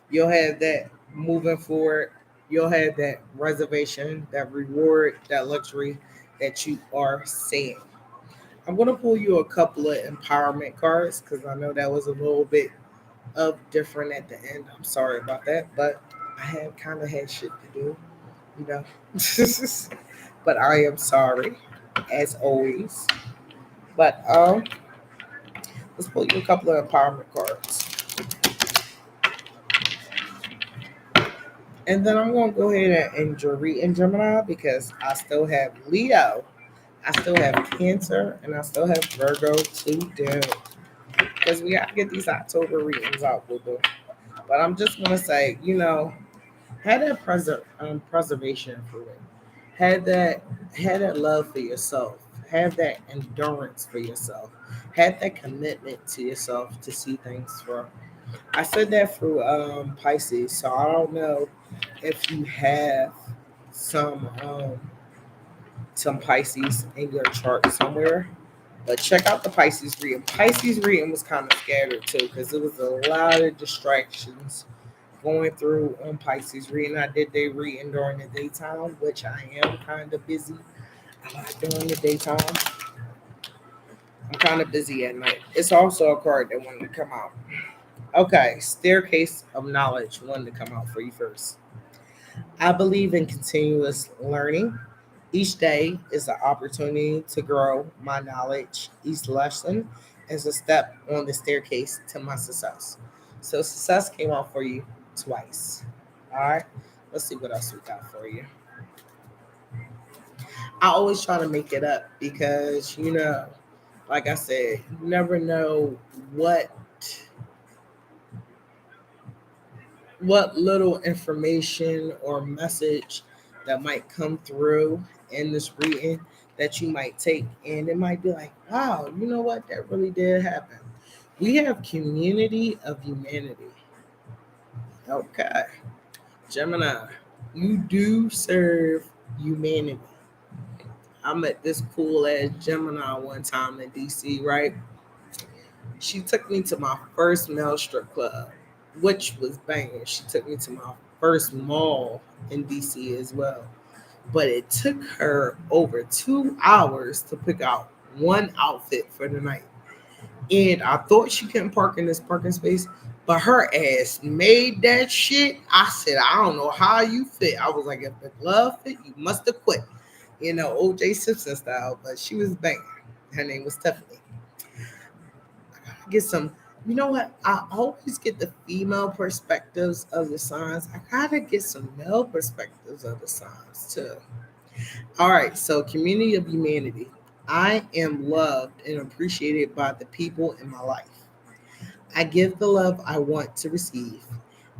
You'll have that moving forward. You'll have that reservation, that reward, that luxury that you are seeing. I'm going to pull you a couple of empowerment cards because I know that was a little bit of different at the end. I'm sorry about that, but I have kind of had shit to do, you know. But I am sorry, as always. But let's pull you a couple of empowerment cards. And then I'm going to go ahead and end your reading, Gemini, because I still have Leo, I still have Cancer, and I still have Virgo to do. Because we got to get these October readings out, boo boo. But I'm just going to say, have that preservation for it. Have that, have that love for yourself. Have that endurance for yourself. Have that commitment to yourself to see things through. I said that through Pisces, so I don't know if you have some Pisces in your chart somewhere, but check out the Pisces reading. Pisces reading was kind of scattered too because it was a lot of distractions going through on Pisces reading. I did their reading during the daytime, which I am kind of busy. I like during the daytime. I'm kind of busy at night. It's also a card that wanted to come out. Okay, Staircase of Knowledge wanted to come out for you first. I believe in continuous learning. Each day is an opportunity to grow my knowledge. Each lesson is a step on the staircase to my success. So success came out for you twice. All right. Let's see what else we got for you. I always try to make it up because like I said, you never know what little information or message that might come through in this reading that you might take, and it might be like, wow, you know what, that really did happen. We have community of humanity. Okay, Gemini, you do serve humanity. I met this cool ass Gemini one time in DC, right? She took me to my first male strip club, which was banging. She took me to my first mall in DC as well. But it took her over 2 hours to pick out one outfit for the night. And I thought she couldn't park in this parking space, but her ass made that shit. I said, I don't know how you fit. I was like, if the glove fit, you must have quit. OJ Simpson style, but she was banging. Her name was Stephanie. Get some, you know what? I always get the female perspectives of the signs. I gotta get some male perspectives of the signs too. All right, so community of humanity. I am loved and appreciated by the people in my life. I give the love I want to receive.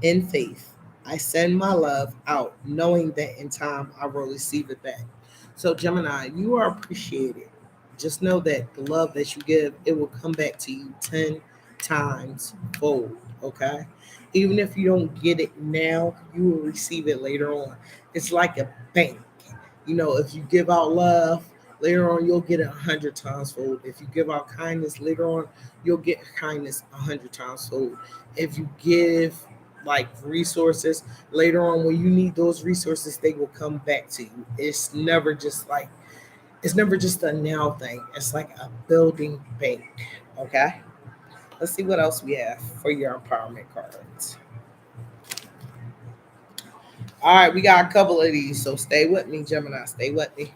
In faith, I send my love out, knowing that in time I will receive it back. So, Gemini, you are appreciated. Just know that the love that you give, it will come back to you 10 times fold. Okay. Even if you don't get it now, you will receive it later on. It's like a bank. If you give out love, later on you'll get it 100 times fold. If you give out kindness, later on you'll get kindness 100 times fold. If you give like resources, later on when you need those resources, they will come back to you. It's never just a now thing. It's like a building bank. Okay. Let's see what else we have for your empowerment cards. All right, we got a couple of these, so stay with me, Gemini. Stay with me.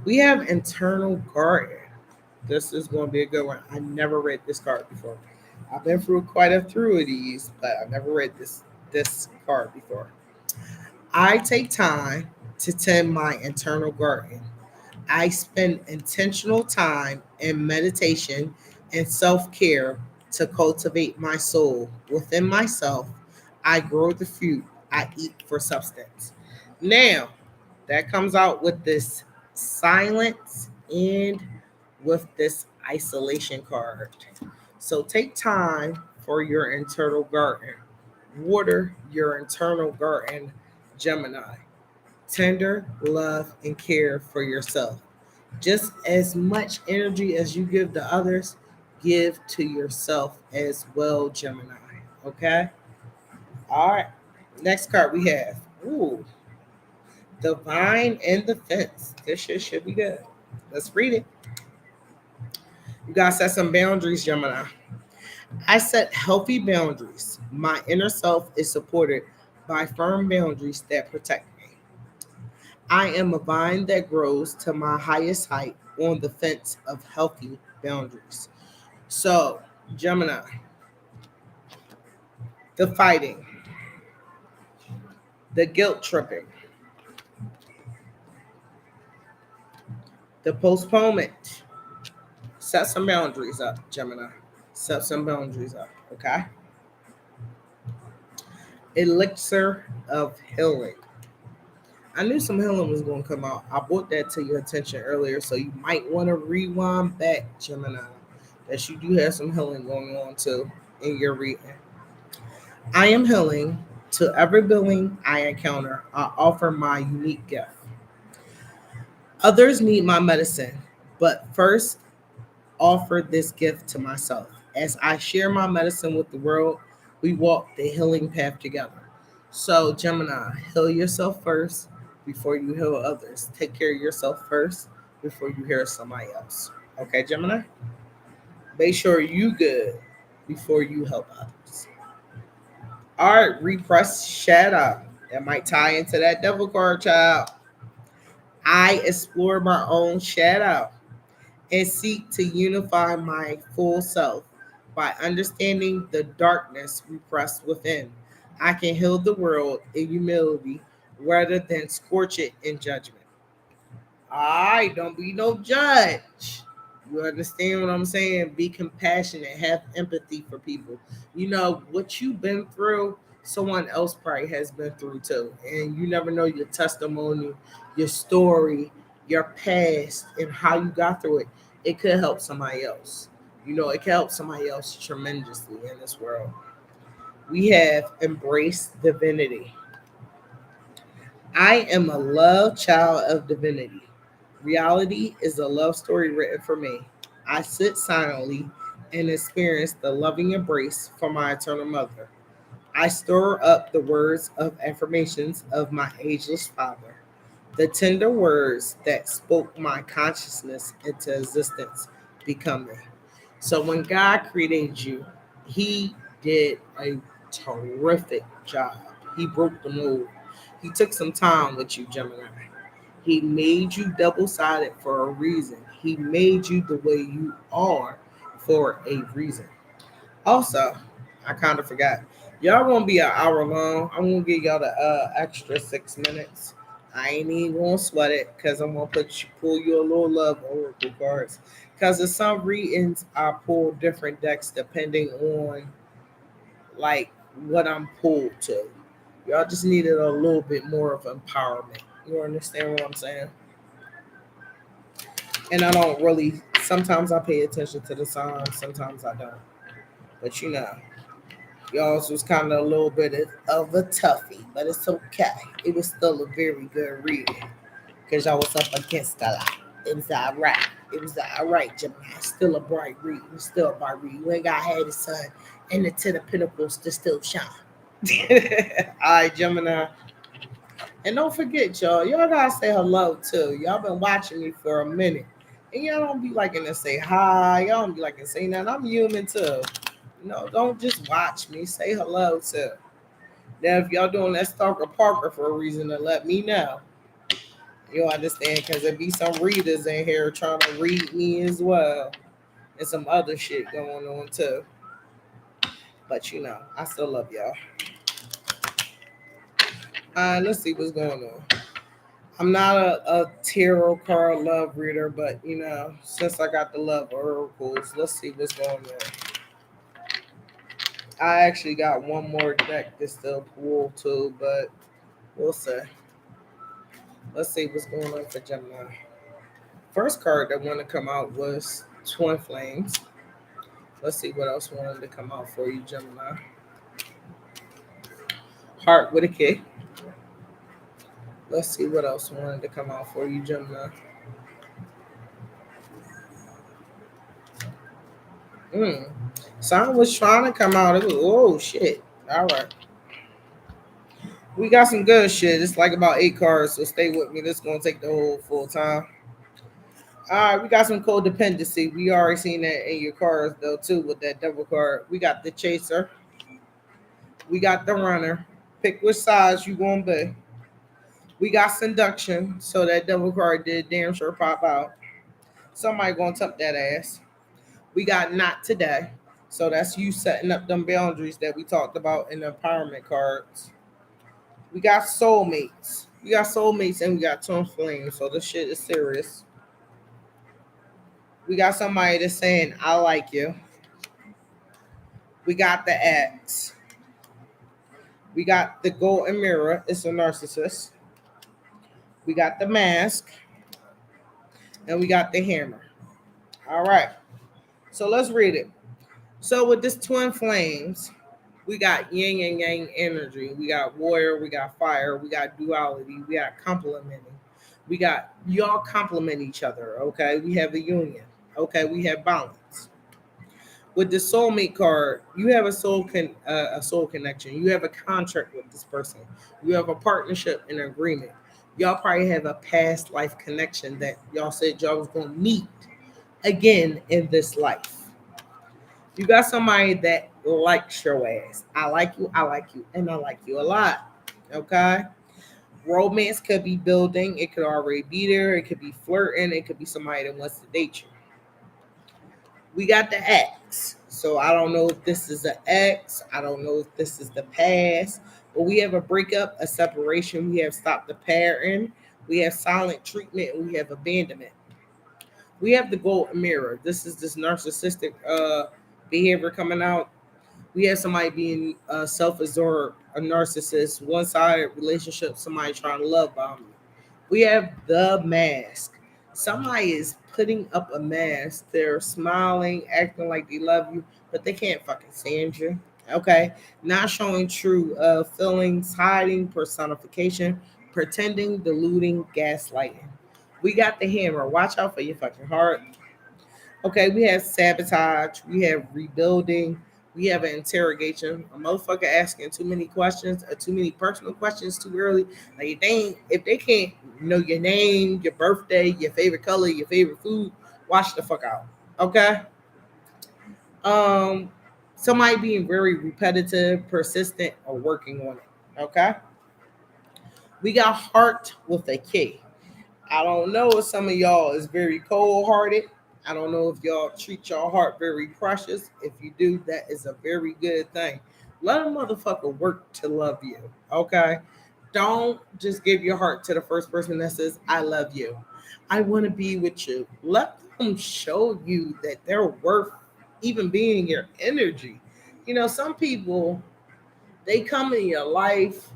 We have internal guardian. This is going to be a good one. I never read this card before. I've been through quite a few of these, but I never read this card before. I take time to tend my internal guardian. I spend intentional time in meditation and self care to cultivate my soul. Within myself, I grow the fruit I eat for substance. Now, that comes out with this silence and with this isolation card. So take time for your internal garden. Water your internal garden, Gemini. Tender love and care for yourself. Just as much energy as you give to others, give to yourself as well, Gemini. Okay? All right. Next card we have. Ooh, the vine and the fence. This shit should be good. Let's read it. You gotta set some boundaries, Gemini. I set healthy boundaries. My inner self is supported by firm boundaries that protect me. I am a vine that grows to my highest height on the fence of healthy boundaries. So, Gemini, the fighting, the guilt tripping, the postponement. Set some boundaries up, Gemini. Set some boundaries up, okay? Elixir of healing. I knew some healing was going to come out. I brought that to your attention earlier, so you might want to rewind back, Gemini, that you do have some healing going on too in your reading. I am healing. To every being I encounter, I offer my unique gift. Others need my medicine, but first offer this gift to myself. As I share my medicine with the world, we walk the healing path together. So, Gemini, heal yourself first before you heal others. Take care of yourself first before you heal somebody else. Okay, Gemini? Make sure you good before you help others. All right, repress shadow. That might tie into that devil card, child. I explore my own shadow and seek to unify my full self by understanding the darkness repressed within. I can heal the world in humility rather than scorch it in judgment. All right, don't be no judge. You understand what I'm saying? Be compassionate, have empathy for people. What you've been through, someone else probably has been through too. And you never know your testimony, your story, your past, and how you got through it. It could help somebody else. It could help somebody else tremendously in this world. We have embraced divinity. I am a love child of divinity. Reality is a love story written for me. I sit silently and experience the loving embrace from my eternal mother. I store up the words of affirmations of my ageless father, the tender words that spoke my consciousness into existence become me. So when God created you, he did a terrific job. He broke the mold. He took some time with you, Gemini. He made you double sided for a reason. He made you the way you are for a reason. Also, I kind of forgot. Y'all won't be an hour long. I'm gonna give y'all the extra 6 minutes. I ain't even gonna sweat it because I'm gonna pull you a little love oracle cards. Because in some readings, I pull different decks depending on like what I'm pulled to. Y'all just needed a little bit more of empowerment. You understand what I'm saying? And I don't really Sometimes I pay attention to the signs, sometimes I don't. But y'all's was kind of a little bit of a toughie, but it's okay. It was still a very good reading because y'all was up against a lot. It was all right. It was all right, Gemini. Still a bright read. It was still a bright read. You ain't got to have the sun and the Ten of Pentacles to still shine. All right, Gemini. And don't forget, y'all gotta say hello too. Y'all been watching me for a minute. And y'all don't be liking to say hi. Y'all don't be liking to say nothing. I'm human too. Don't just watch me. Say hello too. Now, if y'all doing that Stalker Parker for a reason, to let me know. You'll understand, because there be some readers in here trying to read me as well. And some other shit going on too. But I still love y'all. Let's see what's going on. I'm not a tarot card love reader, but since I got the love oracles, let's see what's going on. I actually got one more deck to still pull too, but we'll see. Let's see what's going on for Gemini. First card that wanted to come out was Twin Flames. Let's see what else wanted to come out for you, Gemini. Heart with a K. Let's see what else wanted to come out for you, Gemini. Something was trying to come out. It was, oh shit. All right. We got some good shit. It's like about 8 cards, so stay with me. This is gonna take the whole full time. All right, we got some codependency. We already seen that in your cards though too with that double card. We got the chaser. We got the runner. Pick which size you gonna be. We got seduction, so that double card did damn sure pop out. Somebody gonna tuck that ass. We got not today, so that's you setting up them boundaries that we talked about in the empowerment cards. We got soulmates. We got soulmates and we got twin flames, so this shit is serious. We got somebody that's saying, I like you. We got the X. We got the golden mirror. It's a narcissist. We got the mask. And we got the hammer. All right. So let's read it. So with this twin flames, we got yin and yang energy. We got warrior. We got fire. We got duality. We got complementing. We got y'all complement each other. Okay. We have a union. Okay. We have balance. With the soulmate card, you have a soul connection. You have a contract with this person. You have a partnership and agreement. Y'all probably have a past life connection that y'all said y'all was gonna meet again in this life. You got somebody that likes your ass. I like you, and I like you a lot. Okay. Romance could be building. It could already be there. It could be flirting. It could be somebody that wants to date you. We got the X. So I don't know if this is an X. I don't know if this is the past. But we have a breakup, a separation. We have stopped the pattern. We have silent treatment, and we have abandonment. We have the golden mirror. This is this narcissistic behavior coming out. We have somebody being self-absorbed, a narcissist, one-sided relationship, somebody trying to love bomb you. We have the mask. Somebody is putting up a mask. They're smiling, acting like they love you, but they can't fucking stand you. Okay, not showing true feelings, hiding personification, pretending, deluding, gaslighting. We got the hammer. Watch out for your fucking heart. Okay, we have sabotage, we have rebuilding, we have an interrogation. A motherfucker asking too many questions or too many personal questions too early. Like if they can't know your name, your birthday, your favorite color, your favorite food, watch the fuck out. Okay. Um, Somebody being very repetitive, persistent, or working on it. Okay. We got heart with a K. I don't know if some of y'all is very cold hearted. I don't know if y'all treat your heart very precious. If you do, that is a very good thing. Let a motherfucker work to love you. Okay. Don't just give your heart to the first person that says, I love you. I want to be with you. Let them show you that they're worth even being your energy. Some people, they come in your life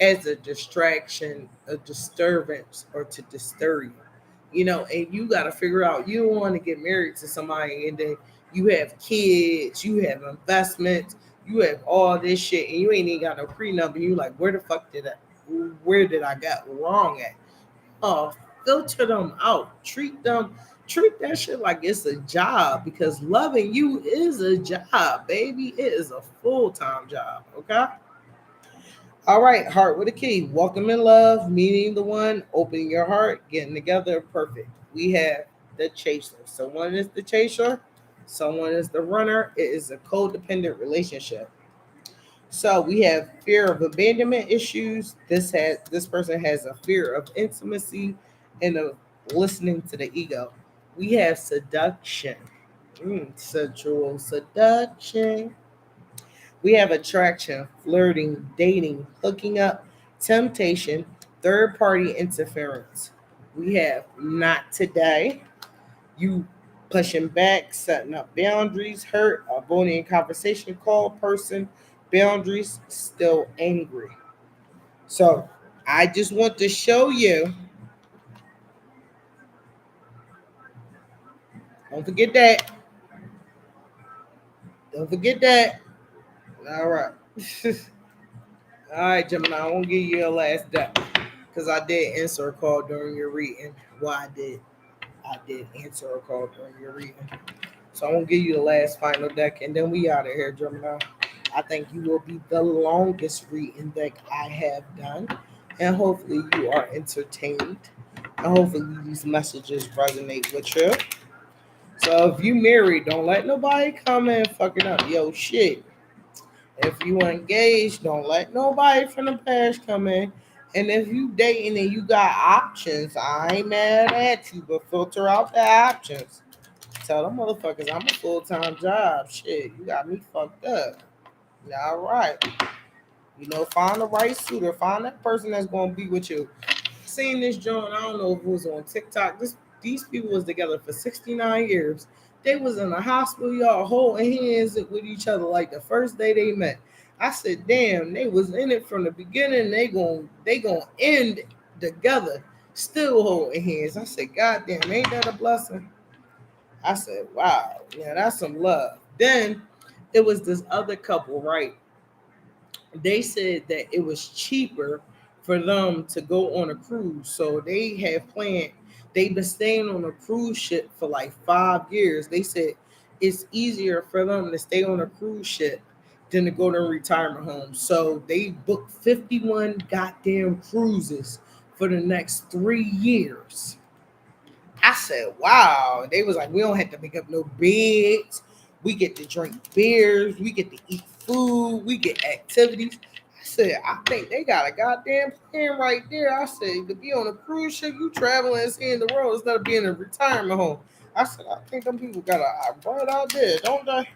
as a distraction, a disturbance, or to disturb you. And you got to figure out you don't want to get married to somebody and then you have kids, you have investments, you have all this shit, and you ain't even got no prenup, and you like, where did I get wrong at? Oh, filter them out. Treat that shit like it's a job because loving you is a job, baby. It is a full-time job. Okay. All right, heart with a key. Welcome in love, meeting the one, opening your heart, getting together, perfect. We have the chaser. Someone is the chaser, someone is the runner. It is a codependent relationship. So we have fear of abandonment issues. This person has a fear of intimacy and of listening to the ego. We have seduction. Sexual seduction. We have attraction, flirting, dating, hooking up, temptation, third party interference. We have not today, you pushing back, setting up boundaries, hurt, avoiding conversation, call person, boundaries, still angry. So I just want to show you, don't forget that. Don't forget that. All right. All right, Gemini, I won't give you a last deck because I did answer a call during your reading. Well, I did answer a call during your reading. So I won't give you the last final deck, and then we out of here, Gemini. I think you will be the longest reading deck I have done, and hopefully you are entertained, and hopefully these messages resonate with you. So if you married, don't let nobody come and fuck it up. Yo, shit. If you engaged, don't let nobody from the past come in. And if you dating and you got options, I ain't mad at you, but filter out the options. Tell them motherfuckers I'm a full-time job. Shit, you got me fucked up. All right. Find the right suitor. Find that person that's gonna be with you. Seen this joint, I don't know if it was on TikTok. These people was together for 69 years. They was in the hospital, y'all, holding hands with each other like the first day they met. I said, damn, they was in it from the beginning. They gonna end together, still holding hands. I said, God damn, ain't that a blessing? I said, wow, yeah, that's some love. Then it was this other couple, right? They said that it was cheaper for them to go on a cruise. So they have planned, they've been staying on a cruise ship for like 5 years. They said it's easier for them to stay on a cruise ship than to go to a retirement home. So they booked 51 goddamn cruises for the next 3 years. I said, wow. They was like, we don't have to make up no beds. We get to drink beers. We get to eat food. We get activities. I said, I think they got a goddamn plan right there. I said, to be on a cruise ship, you traveling and seeing the world instead of being in a retirement home. I said, I think them people got a right out there, don't they?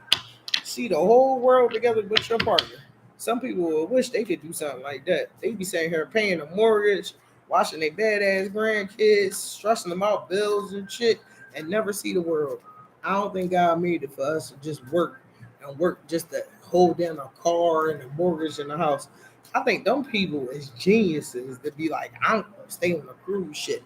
See the whole world together with your partner. Some people will wish they could do something like that. They be sitting here paying a mortgage, watching their badass grandkids, stressing them out bills and shit, and never see the world. I don't think God made it for us to just work and work just to hold down a car and a mortgage in the house. I think them people is geniuses to be like, I'm gonna stay on a cruise ship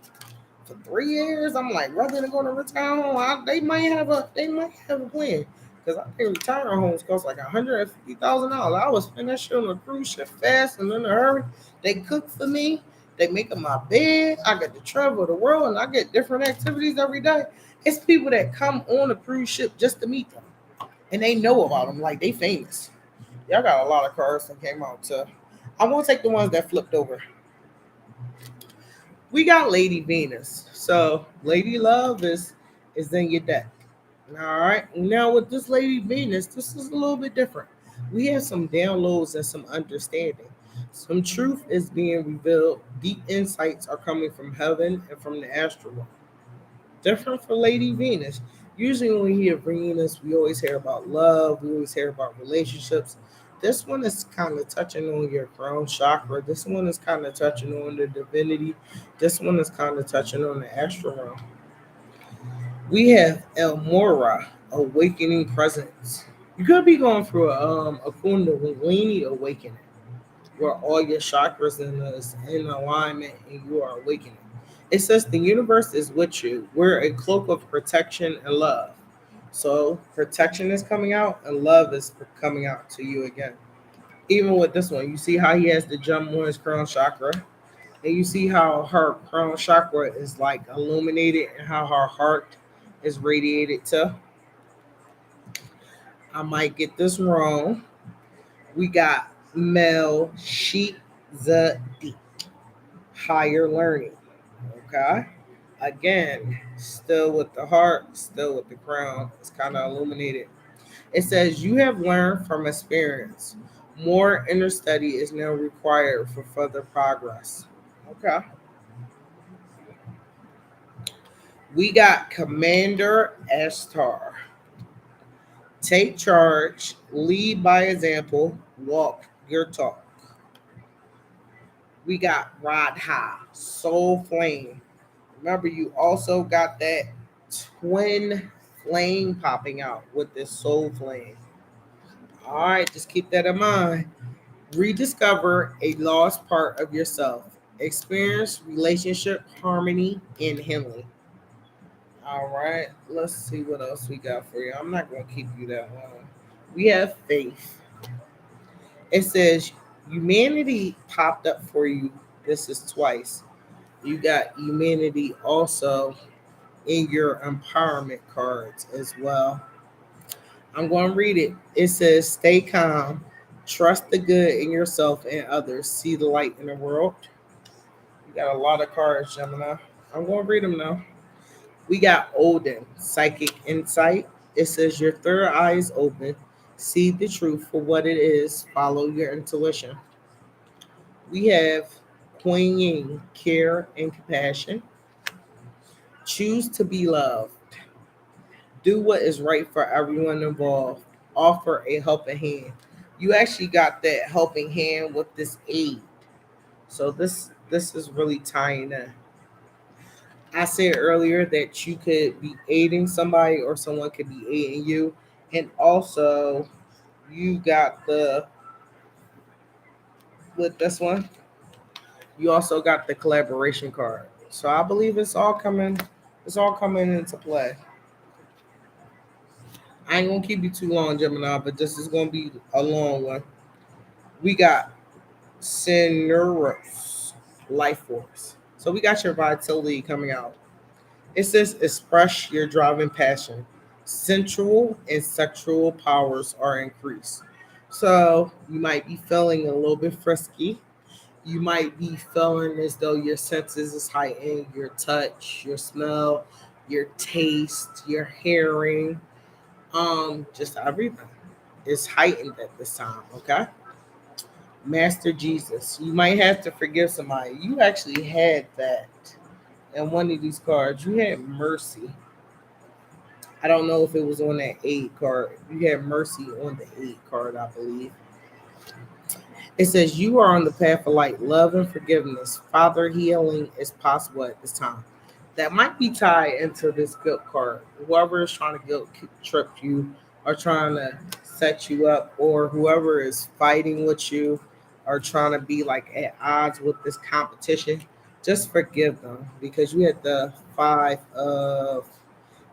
for 3 years. I'm like, rather than going to retire home, they might have a plan. Because I think retirement homes cost like $150,000. I was spend that shit on a cruise ship fast and in a hurry. They cook for me. They make up my bed. I get to travel the world and I get different activities every day. It's people that come on a cruise ship just to meet them. And they know about them like they famous. Y'all got a lot of cars that came out too. I won't take the ones that flipped over. We got Lady Venus. So Lady Love is in your deck. All right. Now with this Lady Venus, this is a little bit different. We have some downloads and some understanding. Some truth is being revealed. Deep insights are coming from heaven and from the astral world. Different for Lady Venus. Usually when we hear Venus, we always hear about love. We always hear about relationships. This one is kind of touching on your crown chakra. This one is kind of touching on the divinity. This one is kind of touching on the astral realm. We have El Mora, awakening presence. You could be going through a Kundalini awakening, where all your chakras is in alignment and you are awakening. It says the universe is with you. We're a cloak of protection and love. So protection is coming out and love is coming out to you again. Even with this one, you see how he has the gem on his crown chakra, and you see how her crown chakra is like illuminated and how her heart is radiated to. I might get this wrong. We got Mel Sheep Zadi, higher learning. Okay. Again, still with the heart, still with the crown. It's kind of illuminated. It says, you have learned from experience. More inner study is now required for further progress. Okay. We got Commander Estar. Take charge, lead by example, walk your talk. We got Radha, Soul Flame. Remember, you also got that twin flame popping out with this soul flame. All right, just keep that in mind. Rediscover a lost part of yourself. Experience relationship harmony and healing. All right, let's see what else we got for you. I'm not going to keep you that long. We have faith. It says humanity popped up for you. This is twice. You got humanity also in your empowerment cards as well. I'm going to read it. It says, stay calm, trust the good in yourself and others, see the light in the world. You got a lot of cards, Gemini. I'm going to read them now. We got Odin, psychic insight. It says, your third eye is open, see the truth for what it is, follow your intuition. We have Kuan Yin, care and compassion. Choose to be loved. Do what is right for everyone involved. Offer a helping hand. You actually got that helping hand with this aid. So this is really tying in. I said earlier that you could be aiding somebody or someone could be aiding you. And also you got the with this one, you also got the collaboration card. So I believe it's all coming into play. I ain't gonna keep you too long, Gemini, but this is gonna be a long one. We got Cineros, life force. So we got your vitality coming out. It says express your driving passion. Sensual and sexual powers are increased. So you might be feeling a little bit frisky. You might be feeling as though your senses is heightened, your touch, your smell, your taste, your hearing, just everything is heightened at this time, okay? Master Jesus, you might have to forgive somebody. You actually had that in one of these cards. You had mercy. I don't know if it was on that aid card. You had mercy on the aid card, I believe. It says you are on the path of light, love and forgiveness. Father, healing is possible at this time. That might be tied into this guilt card. Whoever is trying to guilt trip you or trying to set you up, or whoever is fighting with you or trying to be like at odds with this competition, just forgive them because you had the five of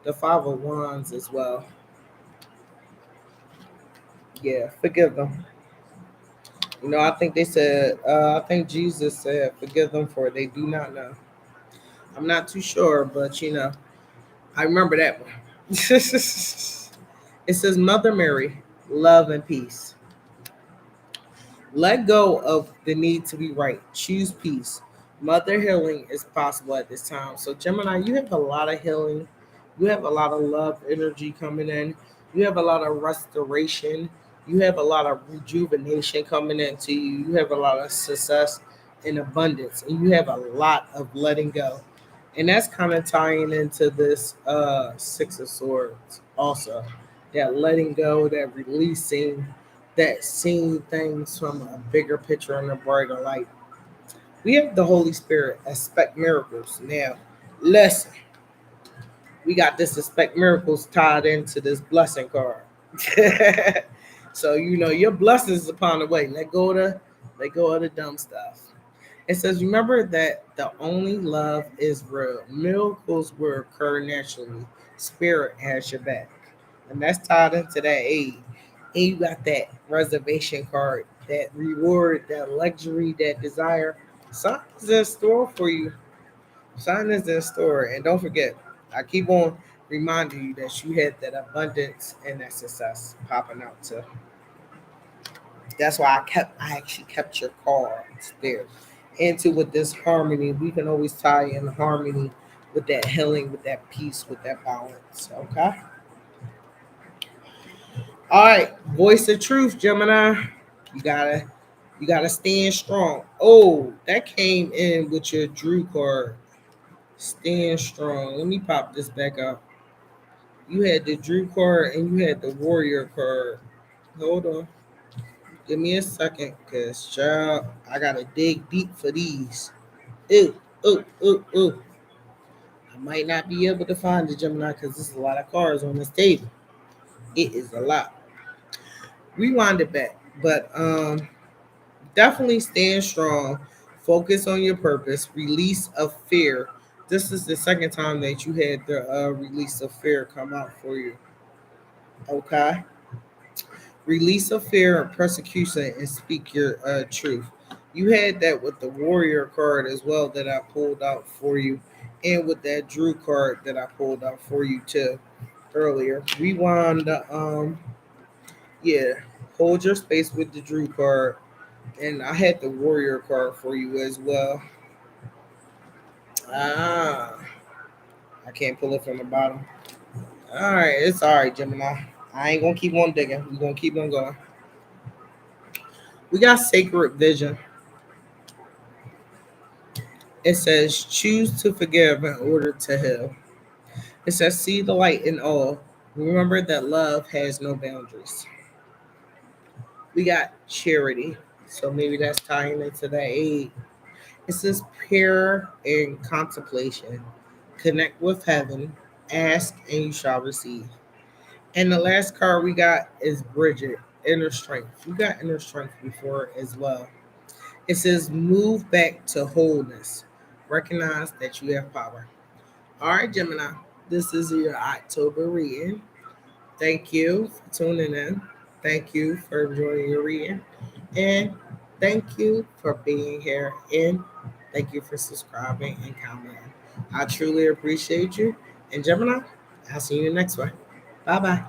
wands as well. Yeah, forgive them. I think they said, I think Jesus said, forgive them for they do not know. I'm not too sure, but I remember that one. It says, Mother Mary, love and peace. Let go of the need to be right. Choose peace. Mother healing is possible at this time. So, Gemini, you have a lot of healing. You have a lot of love energy coming in. You have a lot of restoration. You have a lot of rejuvenation coming into you. You have a lot of success and abundance. And you have a lot of letting go. And that's kind of tying into this Six of Swords also. That letting go, that releasing, that seeing things from a bigger picture and a brighter light. We have the Holy Spirit, expect miracles. Now, listen, we got this expect miracles tied into this blessing card. So your blessings is upon the way. Let go of the dumb stuff. It says, remember that the only love is real. Miracles will occur naturally. Spirit has your back. And that's tied into that aid. And you got that reservation card, that reward, that luxury, that desire. Something is in store for you. Something is in store. And don't forget, I keep on reminding you that you had that abundance and that success popping out too. That's why I actually kept your cards there. Into with this harmony, we can always tie in harmony with that healing, with that peace, with that balance. Okay. All right. Voice of truth, Gemini. You gotta you gotta stand strong. Oh, that came in with your Drew card. Stand strong. Let me pop this back up. You had the Drew card and you had the Warrior card. Hold on. Give me a second, cause child, I gotta dig deep for these. Ooh, ooh, ooh, ooh. I might not be able to find the Gemini because there's a lot of cards on this table. It is a lot. Rewind it back, but definitely stand strong. Focus on your purpose. Release of fear. This is the second time that you had the release of fear come out for you. Okay. Release of fear and persecution and speak your truth. You had that with the warrior card as well that I pulled out for you, and with that Drew card that I pulled out for you too earlier. Rewind the yeah, hold your space with the Drew card, and I had the warrior card for you as well. Ah, I can't pull it from the bottom. All right, it's all right, Gemini. I ain't gonna keep on digging. We're gonna keep on going. We got sacred vision. It says, choose to forgive in order to heal. It says, see the light in all. Remember that love has no boundaries. We got charity. So maybe that's tying into that aid. It says, prayer and contemplation. Connect with heaven. Ask and you shall receive. And the last card we got is Bridget, inner strength. We got inner strength before as well. It says, move back to wholeness. Recognize that you have power. All right, Gemini, this is your October reading. Thank you for tuning in. Thank you for enjoying your reading. And thank you for being here. And thank you for subscribing and commenting. I truly appreciate you. And Gemini, I'll see you next one. Bye bye.